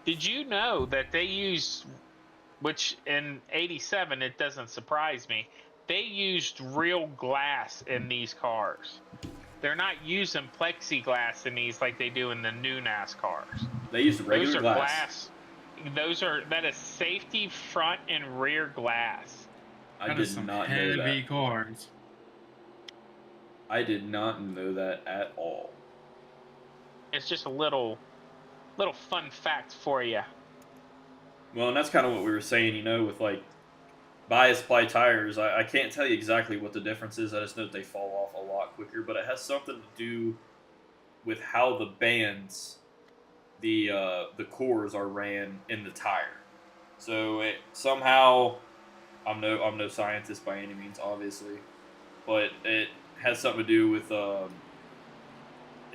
Did you know that they use, which in '87 it doesn't surprise me, they used real glass in these cars. They're not using plexiglass in these like they do in the new NASCARs. They used regular Those are glass. that is safety front and rear glass. I That is did some not know heavy that. cars. I did not know that at all. It's just a little fun fact for you. Well, and that's kind of what we were saying, with like bias ply tires. I can't tell you exactly what the difference is. I just know that they fall off a lot quicker, but it has something to do with how the bands, the cores are ran in the tire. So it somehow, I'm no scientist by any means, obviously, but it has something to do with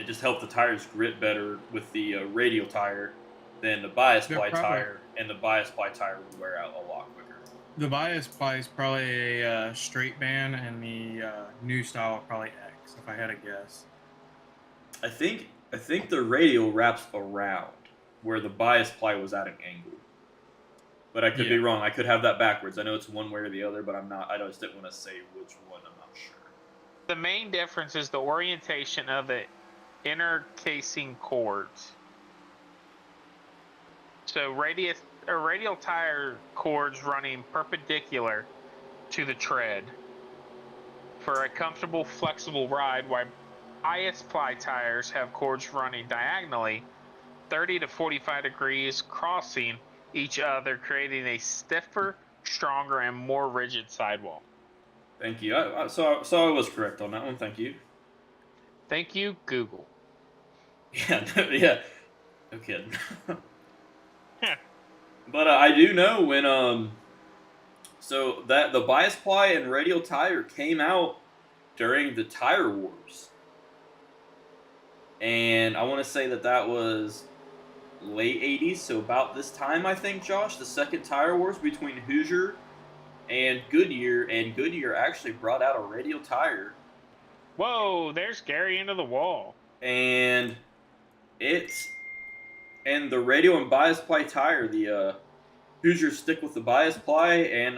it just helped the tires grip better with the radial tire than the bias ply tire, and the bias ply tire would wear out a lot quicker. The bias ply is probably a straight band, and the new style probably X, if I had to guess. I think the radial wraps around where the bias ply was at an angle. But I could be wrong. I could have that backwards. I know it's one way or the other, but I'm not. I just didn't want to say which one. I'm not sure. The main difference is the orientation of the inner casing cords. So radial tire cords running perpendicular to the tread for a comfortable, flexible ride, while bias ply tires have cords running diagonally 30 to 45 degrees, crossing each other, creating a stiffer, stronger, and more rigid sidewall. Thank you. So I was correct on that one. Thank you. Thank you, Google. Yeah, yeah. No kidding. But I do know when so that the bias ply and radial tire came out during the tire wars, and I want to say that was late 80s, so about this time, I think, Josh, the second tire wars between Hoosier and Goodyear actually brought out a radial tire. Whoa, there's Gary into the wall. And the radial and bias ply tire, the Hoosiers stick with the bias ply, and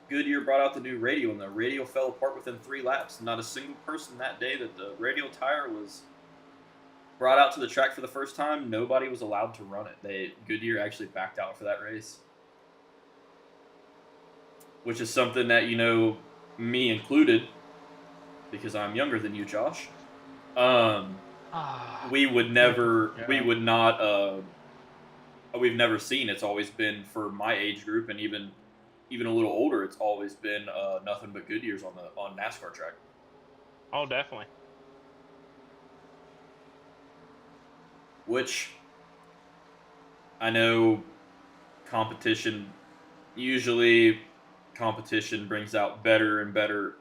Goodyear brought out the new radial, and the radial fell apart within 3 laps. Not a single person that day that the radial tire was brought out to the track for the first time, nobody was allowed to run it. Goodyear actually backed out for that race. Which is something that, me included, because I'm younger than you, Josh. We've never seen. It's always been, for my age group, and even a little older, it's always been nothing but Goodyears on NASCAR track. Oh, definitely. Which I know usually competition brings out better and better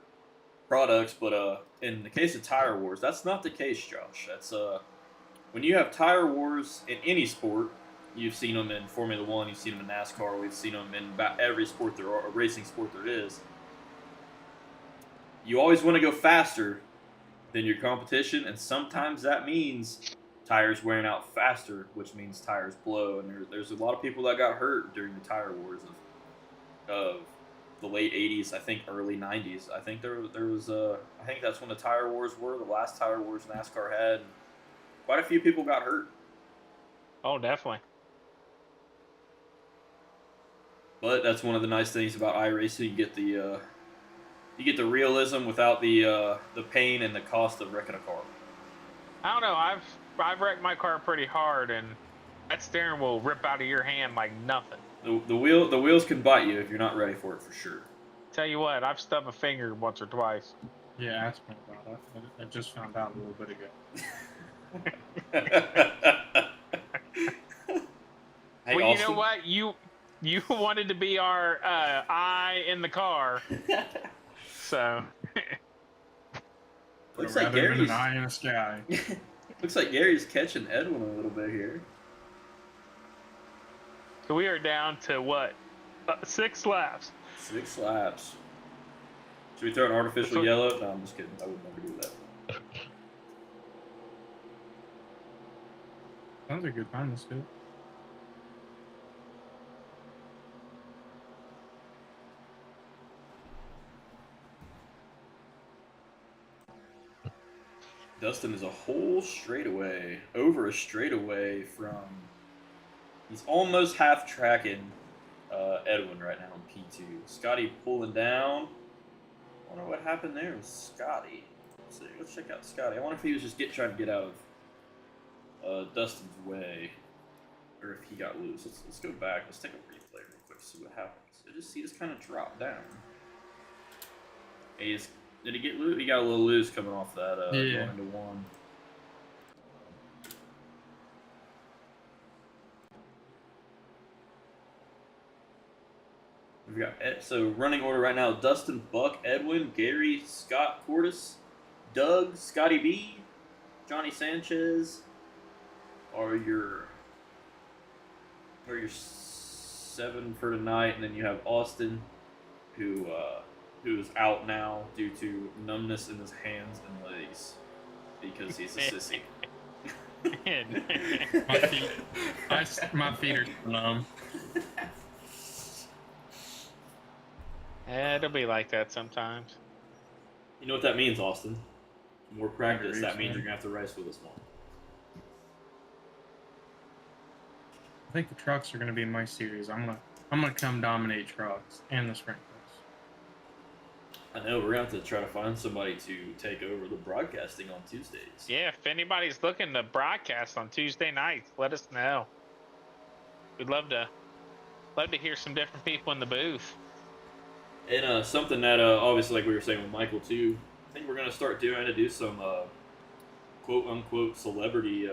products, but in the case of tire wars, that's not the case, Josh. That's when you have tire wars in any sport, you've seen them in Formula One, you've seen them in NASCAR, we've seen them in about every sport there are, racing sport there is. You always want to go faster than your competition, and sometimes that means tires wearing out faster, which means tires blow. And there's a lot of people that got hurt during the tire wars of the late 80s, I think early 90s. I think there was I think that's when the tire wars were, the last tire wars NASCAR had. And quite a few people got hurt. Oh, definitely. But that's one of the nice things about iRacing. You get the realism without the pain and the cost of wrecking a car. I don't know. I've wrecked my car pretty hard, and that steering wheel will rip out of your hand like nothing. The wheels can bite you if you're not ready for it, for sure. Tell you what, I've stubbed a finger once or twice. Yeah, ask me about that. I just found out a little bit ago. Well, you know what? You wanted to be our eye in the car, so. Looks like Gary's an eye in the sky. Looks like Gary's catching Edwin a little bit here. So we are down to what? 6 laps. 6 laps. Should we throw an artificial yellow? No, I'm just kidding. I would never do that. Sounds like a good time. That's good. Dustin is a whole straightaway, over a straightaway from. He's almost half tracking Edwin right now in P2. Scotty pulling down. I wonder what happened there with Scotty. Let's see. Let's check out Scotty. I wonder if he was just trying to get out of Dustin's way, or if he got loose. Let's go back. Let's take a replay real quick. See what happens. He just kind of dropped down. Did he get loose? He got a little loose coming off that going into 1. We've got so running order right now: Dustin, Buck, Edwin, Gary, Scott, Cordis, Doug, Scotty B, Johnny Sanchez are your 7 for tonight, and then you have Austin, who's out now due to numbness in his hands and legs because he's a sissy. My feet are numb. It'll be like that sometimes. You know what that means, Austin? More practice. That means man. you're gonna have to race with us more. I think the trucks are gonna be my series. I'm gonna come dominate trucks and the sprint cars. I know we're gonna have to try to find somebody to take over the broadcasting on Tuesdays. Yeah, if anybody's looking to broadcast on Tuesday nights, let us know. We'd love to hear some different people in the booth. And something that obviously, like we were saying with Michael too, I think we're gonna start trying to do some quote unquote celebrity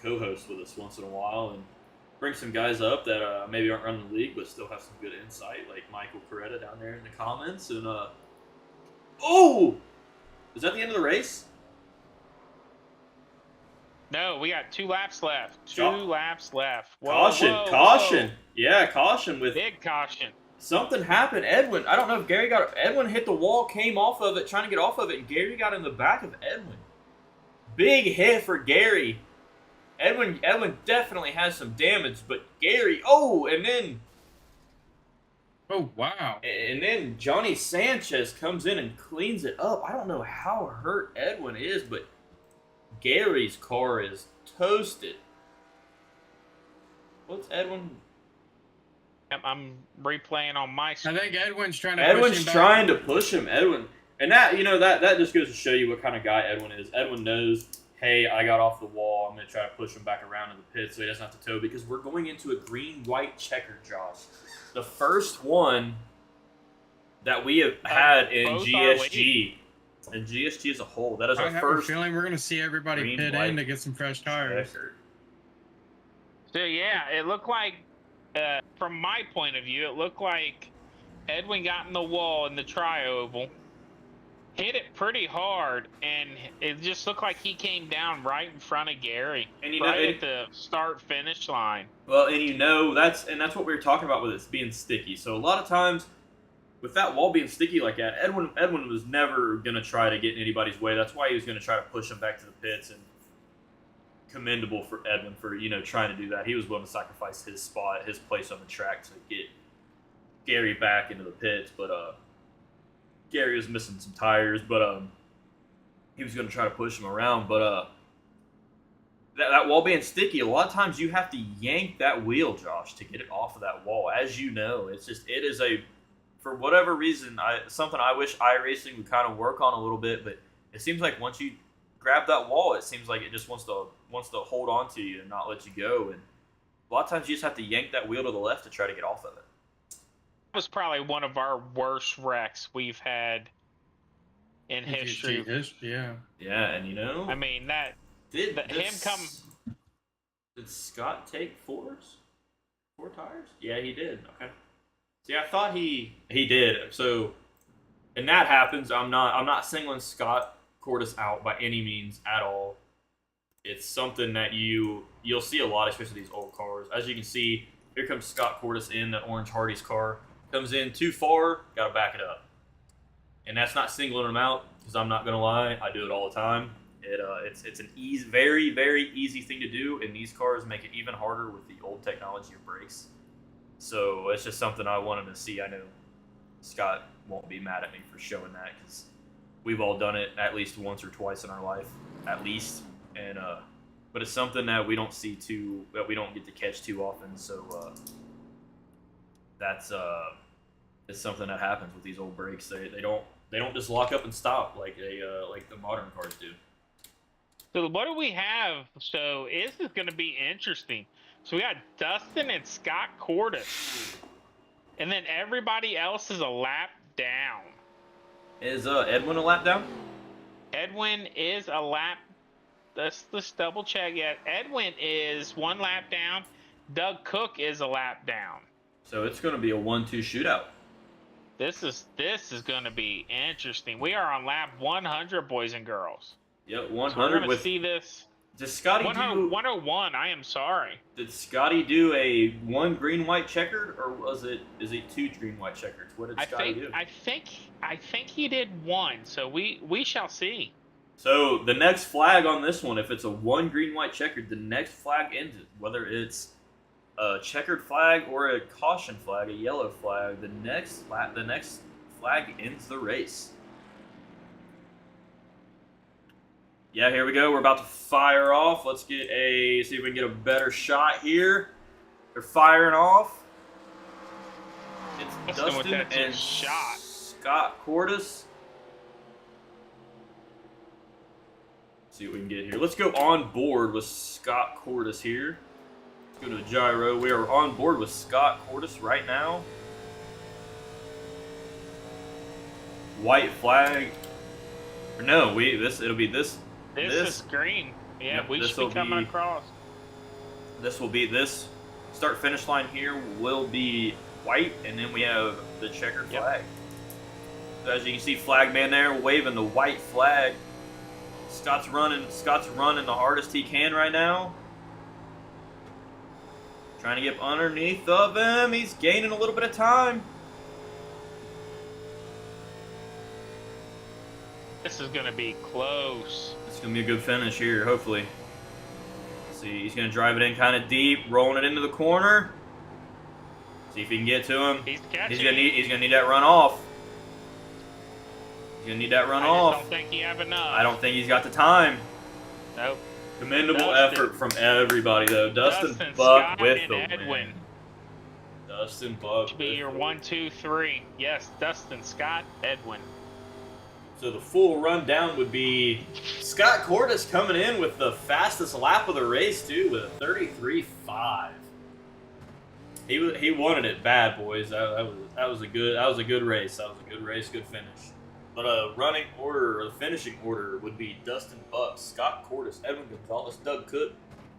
co-hosts with us once in a while, and bring some guys up that maybe aren't running the league but still have some good insight, like Michael Coretta down there in the comments. And oh, is that the end of the race? No, we got 2 laps left. Stop. 2 laps left. Whoa, Caution, whoa, caution. whoa. Yeah, caution with Big caution. something happened. Edwin, I don't know if Gary got Edwin hit the wall, came off of it, trying to get off of it, and Gary got in the back of Edwin. Big hit for Gary. Edwin definitely has some damage, but Gary, and then Johnny Sanchez comes in and cleans it up. I don't know how hurt Edwin is, but Gary's car is toasted. What's Edwin? I'm replaying on my screen. I think Edwin's trying to push him. Edwin, and that just goes to show you what kind of guy Edwin is. Edwin knows, hey, I got off the wall. I'm going to try to push him back around in the pit so he doesn't have to tow, because we're going into a green-white checker, Josh. The first one that we have had in GSG. And GSG as a whole. That is our I first. have a feeling we're going to see everybody pit in to get some fresh tires. Checker. So, yeah, it looked like, from my point of view, it looked like Edwin got in the wall in the tri-oval, hit it pretty hard, and it just looked like he came down right in front of Gary, and at the start-finish line. Well, and that's what we were talking about with it being sticky. So a lot of times, with that wall being sticky like that, Edwin was never going to try to get in anybody's way. That's why he was going to try to push him back to the pits, and commendable for Edwin for, trying to do that. He was willing to sacrifice his spot, his place on the track to get Gary back into the pits, but Gary was missing some tires, but he was going to try to push him around. But that wall being sticky, a lot of times you have to yank that wheel, Josh, to get it off of that wall. As you know, it is for whatever reason, something I wish iRacing would kind of work on a little bit, but it seems like once you grab that wall, it seems like it just wants to hold on to you and not let you go. And a lot of times you just have to yank that wheel to the left to try to get off of it. That was probably one of our worst wrecks we've had in history. Yeah. Yeah, and I mean, that did Scott take 4 tires? Yeah, he did. Okay. See, I thought he did. So, and that happens. I'm not singling Scott Cordes out by any means at all. It's something that you'll see a lot, especially these old cars. As you can see, here comes Scott Cordes in the orange Hardy's car. Comes in too far, gotta back it up. And that's not singling him out, because I'm not gonna lie, I do it all the time. It's an very, very easy thing to do, and these cars make it even harder with the old technology of brakes. So it's just something I wanted to see. I know Scott won't be mad at me for showing that, because we've all done it at least once or twice in our life, at least. And but it's something that we don't get to catch too often. So that's it's something that happens with these old brakes. They don't just lock up and stop like the modern cars do. So what do we have? So this is going to be interesting. So we got Dustin and Scott Cordes, and then everybody else is a lap down. Is Edwin a lap down? Edwin is a lap. Let's double check. Yeah, Edwin is 1 lap down. Doug Cook is a lap down. So it's going to be a 1-2 shootout. This is going to be interesting. We are on lap 100, boys and girls. Yep, So 100 we're gonna with. see this. Did Scotty 101. I am sorry. Did Scotty do a 1 green white checkered, or is it 2 green white checkered? What did Scotty do? I think he did 1. So we shall see. So the next flag on this one, if it's a 1 green white checkered, the next flag ends it. Whether it's a checkered flag or a caution flag, a yellow flag, the next flag ends the race. Yeah, here we go. We're about to fire off. Let's see if we can get a better shot here. They're firing off. It's Dustin and Scott Cordes. See what we can get here. Let's go on board with Scott Cordes here. Let's go to the gyro. We are on board with Scott Cordes right now. White flag. Or no, it'll be this. This is green. Yeah, Yep, we should be coming across. This will be this start finish line here will be white, and then we have the checkered flag. So as you can see, flag man there waving the white flag. Scott's running the hardest he can right now. Trying to get underneath of him. He's gaining a little bit of time. This is going to be close. It's going to be a good finish here, hopefully. Let's see, he's going to drive it in kind of deep, rolling it into the corner. See if he can get to him. He's catching. He's going to need that run off. He's going to need that run off. I don't think he have enough. I don't think he's got the time. Nope. Commendable effort from everybody, though. Dustin Buck Scott, with and the Edwin. win. Dustin Buck. Should be your 1, 2, 3. Yes, Dustin, Scott, Edwin. So the full rundown would be Scott Cordes coming in with the fastest lap of the race too, with a 33.5. He wanted it bad, boys. That was a good race. That was a good race, good finish. But running order or the finishing order would be Dustin Buck, Scott Cordes, Edwin Gonzalez, Doug Cook,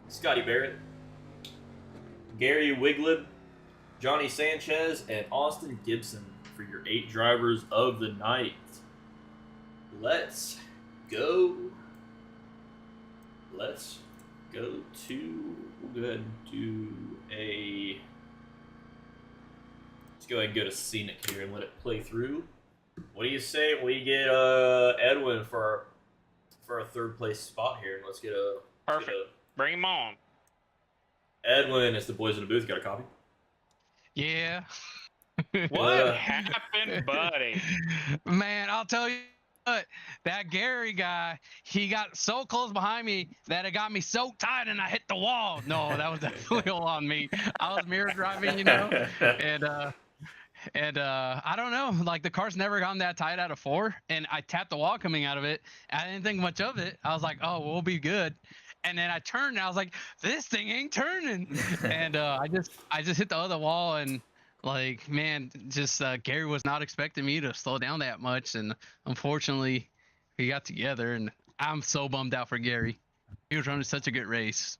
Scotty Barrett, Gary Wiglib, Johnny Sanchez, and Austin Gibson for your 8 drivers of the night. Let's go to, we'll go ahead and do let's go ahead and go to Scenic here and let it play through. What do you say we get Edwin for a 3rd place spot here? Let's get a perfect. Bring him on. Edwin, it's the boys in the booth. Got a copy? Yeah. What happened, buddy? Man, I'll tell you what, that Gary guy, he got so close behind me that it got me so tight and I hit the wall. No, that was definitely all on me. I was mirror driving, and I don't know, like the car's never gotten that tight out of 4, and I tapped the wall coming out of it. I didn't think much of it. I was like, oh, we'll be good. And then I turned and I was like, this thing ain't turning. And I just hit the other wall, and like, man, just Gary was not expecting me to slow down that much, and unfortunately we got together, and I'm so bummed out for Gary. He was running such a good race.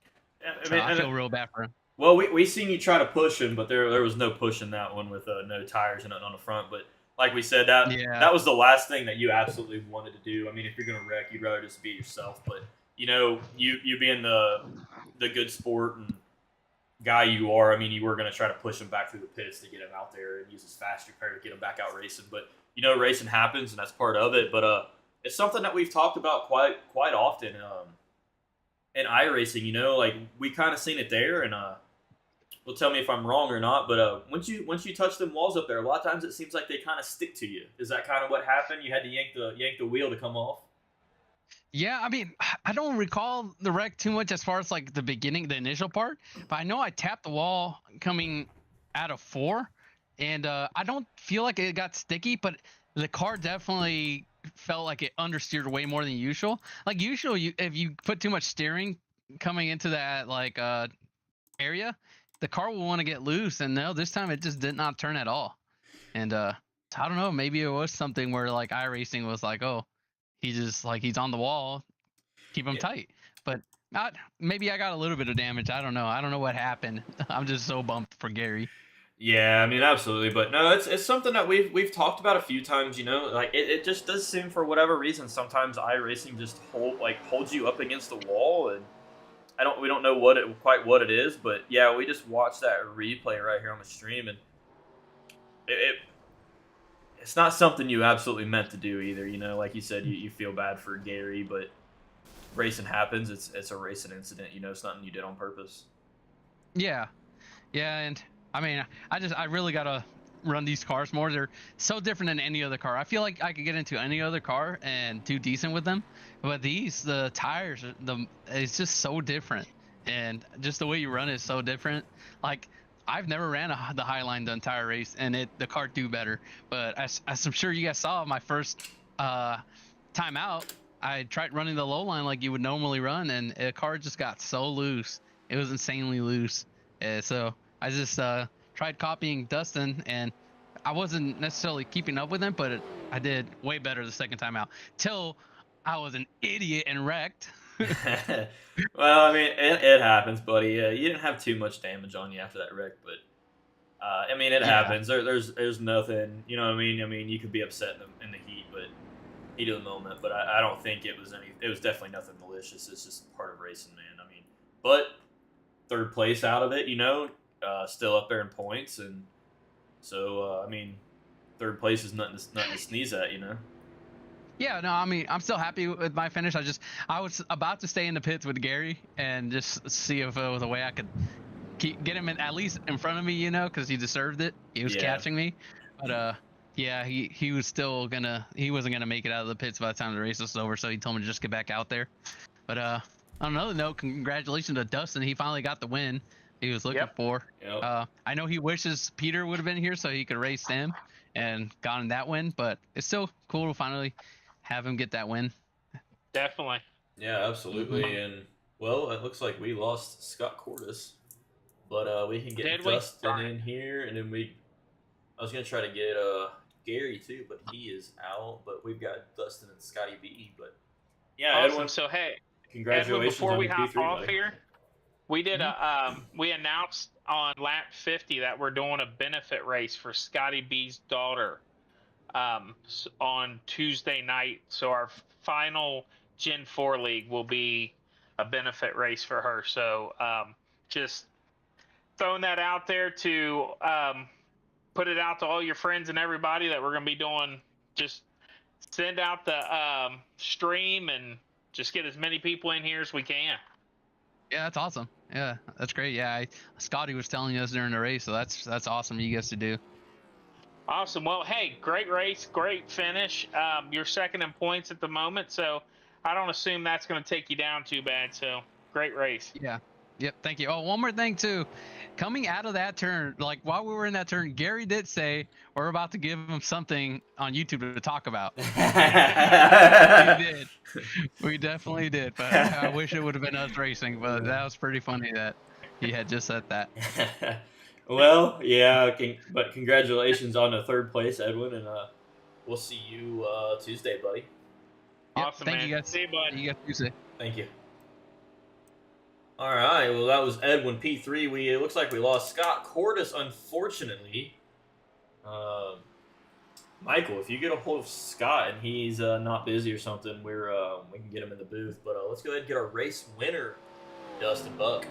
Yeah, I feel real bad for him. Well, we seen you try to push him, but there was no pushing that one with no tires and nothing on the front. But like we said, that was the last thing that you absolutely wanted to do. I mean, if you're gonna wreck, you'd rather just be yourself. But you being the good sport and guy you are, I mean, you were gonna try to push him back through the pits to get him out there and use his faster car to get him back out racing. But racing happens, and that's part of it. But it's something that we've talked about quite often. In iRacing, like we kind of seen it there, and well, tell me if I'm wrong or not. But once you touch them walls up there, a lot of times it seems like they kind of stick to you. Is that kind of what happened? You had to yank the wheel to come off. Yeah, I mean, I don't recall the wreck too much as far as like the beginning, the initial part, but I know I tapped the wall coming out of 4, and I don't feel like it got sticky, but the car definitely felt like it understeered way more than usual. Like usual, if you put too much steering coming into that like area, the car will want to get loose, and no, this time it just did not turn at all. And I don't know, maybe it was something where like iRacing was like, oh, he's on the wall, keep him tight. But maybe I got a little bit of damage. I don't know what happened. I'm just so bummed for Gary. Yeah, I mean, absolutely, but no, it's something that we've talked about a few times. You know, like it just does seem for whatever reason sometimes iRacing just holds you up against the wall, and we don't know what it is, but yeah, we just watched that replay right here on the stream, and it it's not something you absolutely meant to do either. You know, like you said, you feel bad for Gary, but racing happens. It's a racing incident. You know, it's nothing you did on purpose. Yeah, yeah, and I mean, I really gotta run these cars more. They're so different than any other car. I feel like I could get into any other car and do decent with them, but the tires, it's just so different, and just the way you run is so different. Like I've never ran the Highline the entire race, and the car do better. But as I'm sure you guys saw, my first time out, I tried running the low line like you would normally run, and the car just got so loose. It was insanely loose. So I just tried copying Dustin, and I wasn't necessarily keeping up with him, but I did way better the second time out. Till I was an idiot and wrecked. Well, I mean, it happens, buddy. You didn't have too much damage on you after that wreck, but I mean, it Yeah. happens. There's nothing. You know what I mean? I mean, you could be upset in the heat, but heat of the moment. But I don't think it was any. It was definitely nothing malicious. It's just part of racing, man. I mean, but third place out of it, you know, still up there in points, and so I mean, third place is nothing to sneeze at, you know. Yeah, no, I mean, I'm still happy with my finish. I was about to stay in the pits with Gary and just see if there was a way I could get him at least in front of me, you know, because he deserved it. He was Yeah. catching me, but yeah, he was still he wasn't gonna make it out of the pits by the time the race was over. So he told me to just get back out there. But on another note, congratulations to Dustin. He finally got the win he was looking for. Yep. I know he wishes Peter would have been here so he could race him and gotten that win, but it's still cool to finally have him get that win. Definitely. Yeah, absolutely. And well, it looks like we lost Scott Cordis, but we can get Did we? Dustin Darn in here, and then I was gonna try to get Gary too, but he is out. But we've got Dustin and Scotty B. But yeah, Awesome. Edwin, So hey, congratulations before on we your hop P3, off buddy. here, we did we announced on lap 50 that we're doing a benefit race for Scotty B's daughter on Tuesday night. So our final Gen 4 league will be a benefit race for her. So just throwing that out there to put it out to all your friends and everybody that we're going to be doing. Just send out the stream and just get as many people in here as we can. Yeah, that's awesome. Yeah, that's great. Yeah, Scotty was telling us during the race, so that's awesome. You guys to do. Awesome. Well, hey, great race, great finish. You're second in points at the moment, so I don't assume that's going to take you down too bad. So great race. Yeah. Yep. Thank you. Oh, one more thing too. Coming out of that turn, like while we were in that turn, Gary did say we're about to give him something on YouTube to talk about. We did. We definitely did. But I wish it would have been us racing. But that was pretty funny that he had just said that. Well, yeah, but congratulations on the third place, Edwin, and we'll see you Tuesday, buddy. Yep, Awesome, thank man. you guys. See you, bud. See you guys Tuesday. Thank you. All right, well, that was Edwin P3. It looks like we lost Scott Cordis, unfortunately. Michael, if you get a hold of Scott and he's not busy or something, we can get him in the booth. But let's go ahead and get our race winner, Dustin Buck.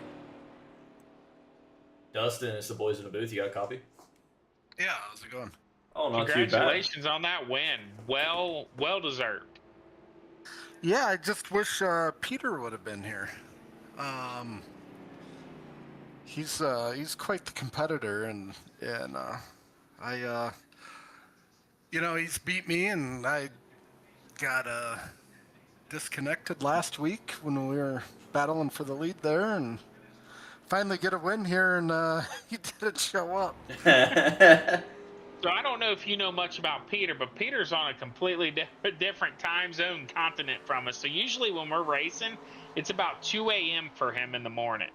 Dustin, it's the boys in the booth. You got a copy? Yeah, how's it going? Oh, not too bad. Congratulations on that win. Well deserved. Yeah, I just wish Peter would have been here. He's quite the competitor, and I he's beat me, and I got disconnected last week when we were battling for the lead there, and finally get a win here, and he didn't show up. So I don't know if you know much about Peter, but Peter's on a completely different time zone continent from us. So usually when we're racing, it's about 2 a.m. for him in the morning.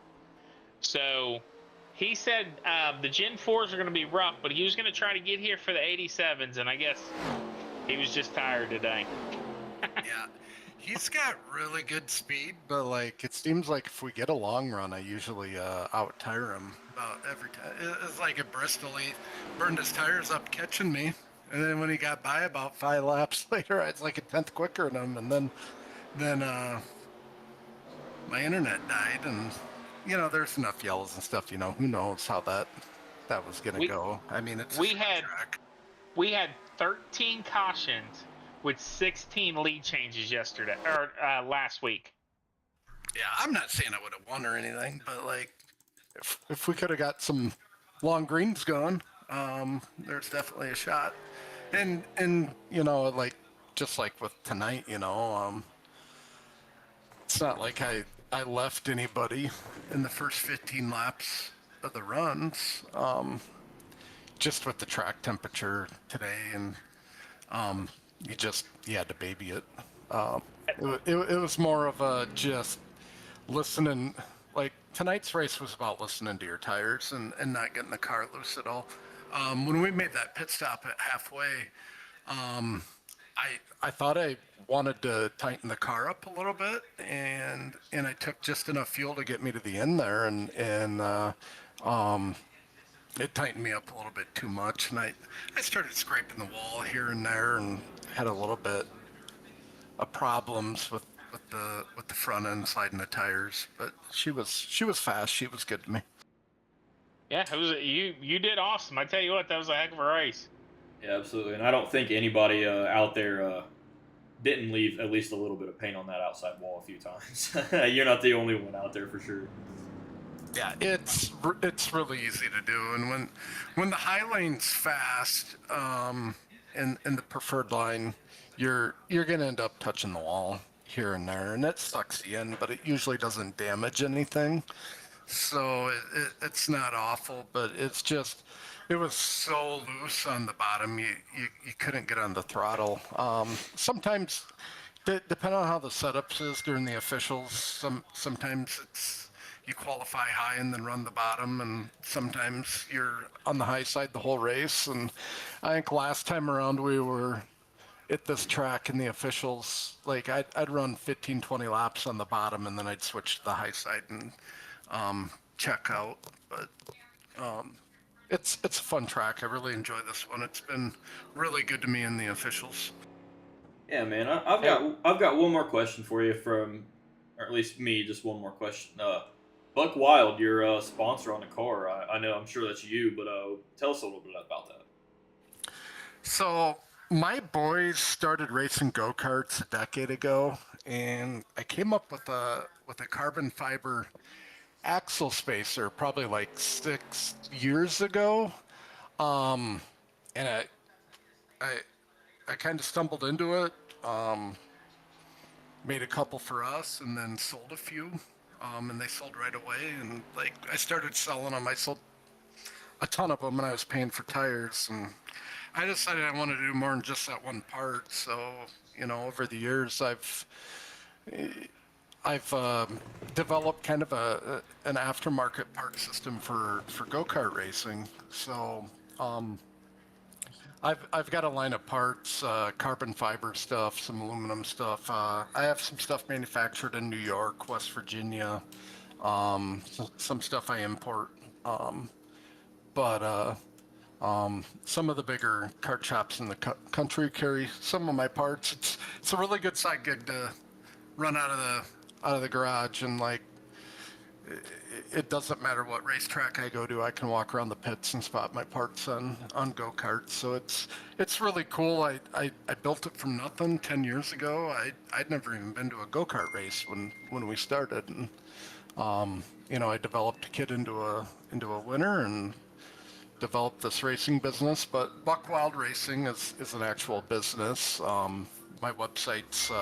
So he said the Gen 4s are going to be rough, but he was going to try to get here for the 87s, and I guess he was just tired today. Yeah, he's got really good speed, but like it seems like if we get a long run, I usually out tire him. about every time. It's like at Bristol, he burned his tires up catching me, and then when he got by about 5 laps later, I was like a tenth quicker than him, and then my internet died, and there's enough yellows and stuff. Who knows how that was gonna We go. I mean, it's a we short had track. we had 13 cautions with 16 lead changes yesterday or last week. Yeah, I'm not saying I would have won or anything, but like, if we could have got some long greens going, there's definitely a shot. And like just like with tonight, it's not like I left anybody in the first 15 laps of the runs. Just with the track temperature today, and you had to baby it. It was more of a just listening. Like tonight's race was about listening to your tires and not getting the car loose at all. When we made that pit stop at halfway, I thought I wanted to tighten the car up a little bit, and I took just enough fuel to get me to the end there, and it tightened me up a little bit too much, and I started scraping the wall here and there, and had a little bit of problems with the front end sliding the tires. But she was fast. She was good to me. Yeah, it was you did awesome. I tell you what, that was a heck of a race. Yeah, absolutely. And I don't think anybody out there didn't leave at least a little bit of paint on that outside wall a few times. You're not the only one out there for sure. Yeah, it's really easy to do, and when the high lane's fast, in the preferred line, you're gonna end up touching the wall here and there, and it sucks you in, but it usually doesn't damage anything. So it's not awful, but it's just it was so loose on the bottom, you couldn't get on the throttle. Sometimes, depending on how the setups is during the officials, sometimes it's you qualify high and then run the bottom, and sometimes you're on the high side the whole race. And I think last time around we were at this track in the officials, like I'd run 15, 20 laps on the bottom, and then I'd switch to the high side and check out. But it's a fun track. I really enjoy this one. It's been really good to me in the officials. Yeah, man. I've got one more question for you from, or at least me, just one more question. Buck Wild, your sponsor on the car. I know, I'm sure that's you, but tell us a little bit about that. So my boys started racing go-karts a decade ago, and I came up with a carbon fiber axle spacer probably like 6 years ago, and I kind of stumbled into it, made a couple for us, and then sold a few, and they sold right away. And like I started selling them. I sold a ton of them, and I was paying for tires. And I decided I wanted to do more than just that one part. So over the years, I've developed kind of an aftermarket part system for go-kart racing. So I've got a line of parts, carbon fiber stuff, some aluminum stuff. I have some stuff manufactured in New York, West Virginia, some stuff I import. But some of the bigger kart shops in the country carry some of my parts. It's a really good side gig to run out of the garage, and like it doesn't matter what racetrack I go to, I can walk around the pits and spot my parts on go-karts. So it's really cool. I built it from nothing 10 years ago. I'd never even been to a go-kart race when we started, and I developed a kid into a winner and developed this racing business. But Buck Wild Racing is an actual business. My website's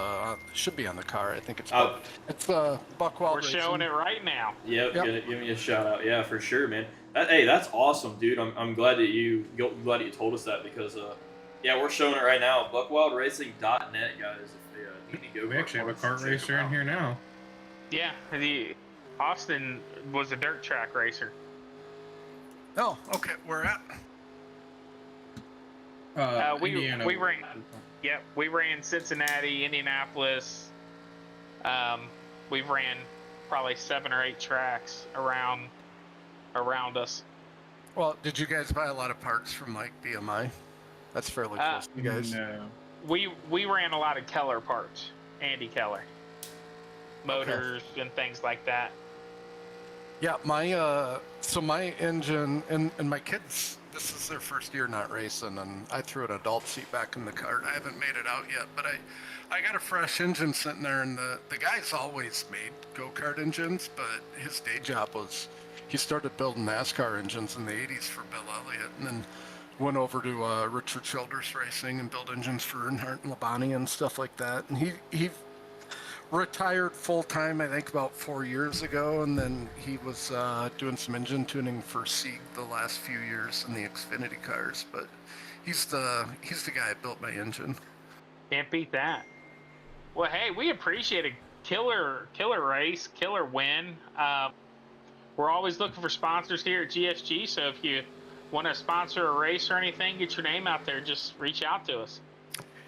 should be on the car. I think it's Buck Wild Racing. We're showing it right now. Yep. Give me a shout out. Yeah, for sure, man. Hey, that's awesome, dude. I'm glad that you told us that, because we're showing it right now. BuckWildRacing.net, guys. If they We actually have a kart racer in here now. Yeah, Austin was a dirt track racer. Oh, okay. Where at? Indiana. We ran. Yep, we ran Cincinnati, Indianapolis. We ran probably 7 or 8 tracks around around us. Well, did you guys buy a lot of parts from like BMI? That's fairly close to you guys. No. We ran a lot of Keller parts, Andy Keller, motors and things like that. Yeah, so my engine and my kids, this is their first year not racing, and I threw an adult seat back in the cart. I haven't made it out yet, but I got a fresh engine sitting there, and the guy's always made go-kart engines, but his day job was he started building NASCAR engines in the 80s for Bill Elliott, and then went over to Richard Childress Racing and built engines for Earnhardt and Labonte and stuff like that. And he retired full-time, I think, about 4 years ago, and then he was doing some engine tuning for Sieg the last few years in the Xfinity cars. But he's the guy that built my engine. Can't beat that. Well, hey, we appreciate a killer race, killer win. We're always looking for sponsors here at GSG, so if you want to sponsor a race or anything, get your name out there, just reach out to us.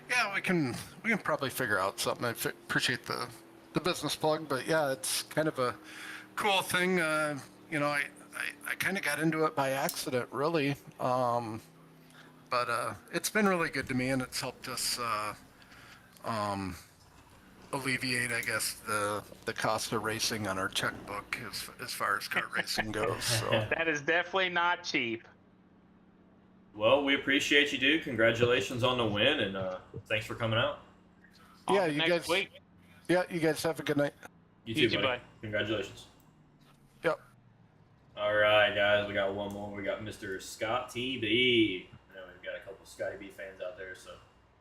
Yeah, we can probably figure out something. I appreciate the business plug, but yeah, it's kind of a cool thing. You know, I kind of got into it by accident, really. But it's been really good to me, and it's helped us alleviate, I guess, the cost of racing on our checkbook as far as kart racing goes. So. That is definitely not cheap. Well, we appreciate you, dude. Congratulations on the win, and thanks for coming out. Yeah, On to you next guys. week. Yeah, you guys have a good night. You too, too, buddy. bud. Congratulations. Yep. All right, guys, we got one more. We got Mr. Scott TB. I know we've got a couple Scotty B fans out there, so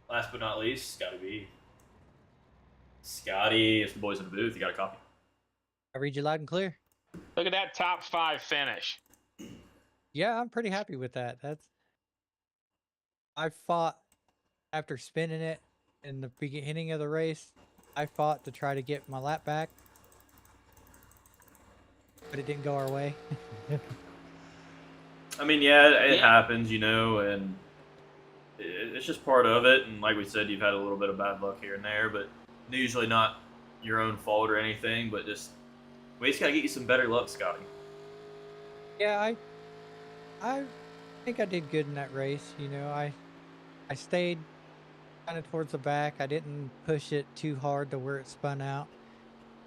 last but not least, Scotty B. Scotty, it's the boys in the booth. You got a copy? I read you loud and clear. Look at that top 5 finish. Yeah, I'm pretty happy with that. I fought after spinning it in the beginning of the race. I fought to try to get my lap back, but it didn't go our way. I mean, yeah, it happens, you know, and it's just part of it. And like we said, you've had a little bit of bad luck here and there, but usually not your own fault or anything. But we just gotta get you some better luck, Scotty. Yeah, I think I did good in that race. You know, I stayed kind of towards the back. I didn't push it too hard to where it spun out.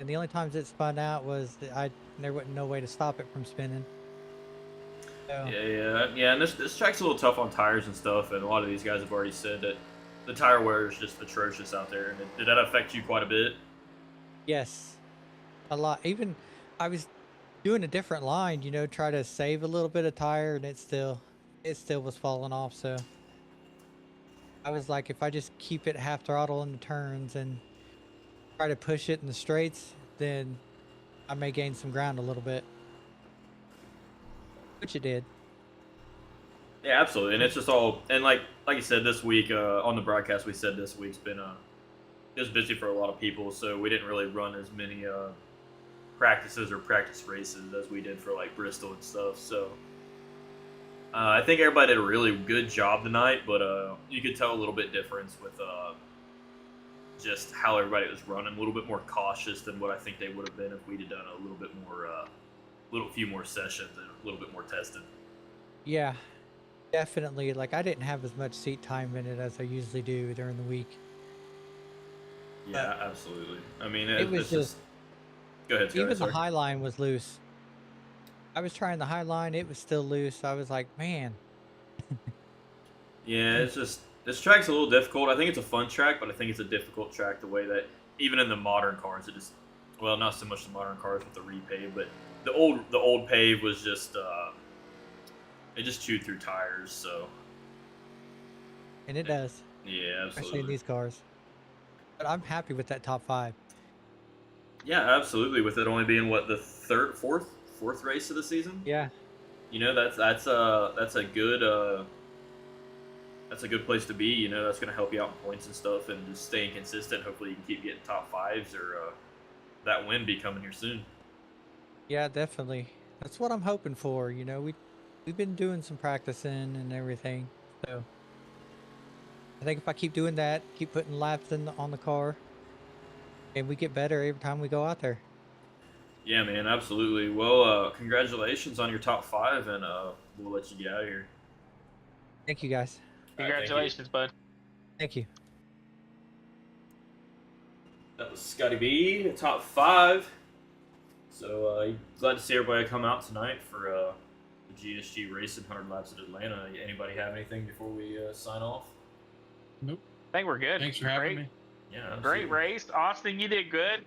And the only times it spun out was that there wasn't no way to stop it from spinning. So, Yeah. And this track's a little tough on tires and stuff. And a lot of these guys have already said that the tire wear is just atrocious out there. And did that affect you quite a bit? yes, a lot. Even I was doing a different line, you know, try to save a little bit of tire, and it still was falling off. So I was like, if I just keep it half throttle in the turns and try to push it in the straights, then I may gain some ground a little bit, which it did. Yeah, absolutely. And it's just all, and like you said, this week on the broadcast, we said this week's been it was busy for a lot of people, so we didn't really run as many practices or practice races as we did for like Bristol and stuff. So I think everybody did a really good job tonight, but you could tell a little bit difference with just how everybody was running, a little bit more cautious than what I think they would have been if we'd have done a little bit more, few more sessions and a little bit more testing. Yeah, definitely. Like, I didn't have as much seat time in it as I usually do during the week. Yeah, absolutely. I mean, It was it's just. Go ahead, Scott. even the high line was loose. I was trying the high line, it was still loose. I was like, man. Yeah, it's just this track's a little difficult. I think it's a fun track, but I think it's a difficult track the way that even in the modern cars, it just not so much the modern cars with the repave, but the old pave was just it just chewed through tires. So. And it does. Yeah, absolutely. Especially in these cars. But I'm happy with that top 5. Yeah, absolutely. With it only being what, the fourth race of the season. Yeah. You know, that's a good place to be. You know, that's going to help you out in points and stuff, and just staying consistent. Hopefully, you can keep getting top 5s, or that win be coming here soon. Yeah, definitely. That's what I'm hoping for. You know, we've been doing some practicing and everything. So I think if I keep doing that, keep putting laps on the car, and we get better every time we go out there. Yeah, man, absolutely. Well, congratulations on your top 5, and we'll let you get out of here. Thank you, guys. All right, thank you. Congratulations, bud. Thank you. That was Scotty B, top 5. So glad to see everybody come out tonight for the GSG Racing 100 Laps at Atlanta. Anybody have anything before we sign off? Nope. I think we're good. Thanks for having Great. me. Yeah, absolutely. Great race. Austin, you did good.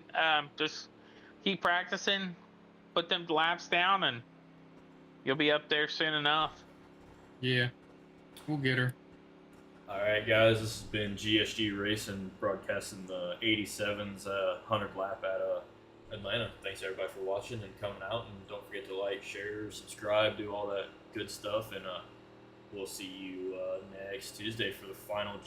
Just keep practicing, put them laps down, and you'll be up there soon enough. Yeah, we'll get her. All right, guys, this has been GSG Racing broadcasting the 87's 100 lap at Atlanta. Thanks everybody for watching and coming out, and don't forget to like, share, subscribe, do all that good stuff, and we'll see you next Tuesday for the final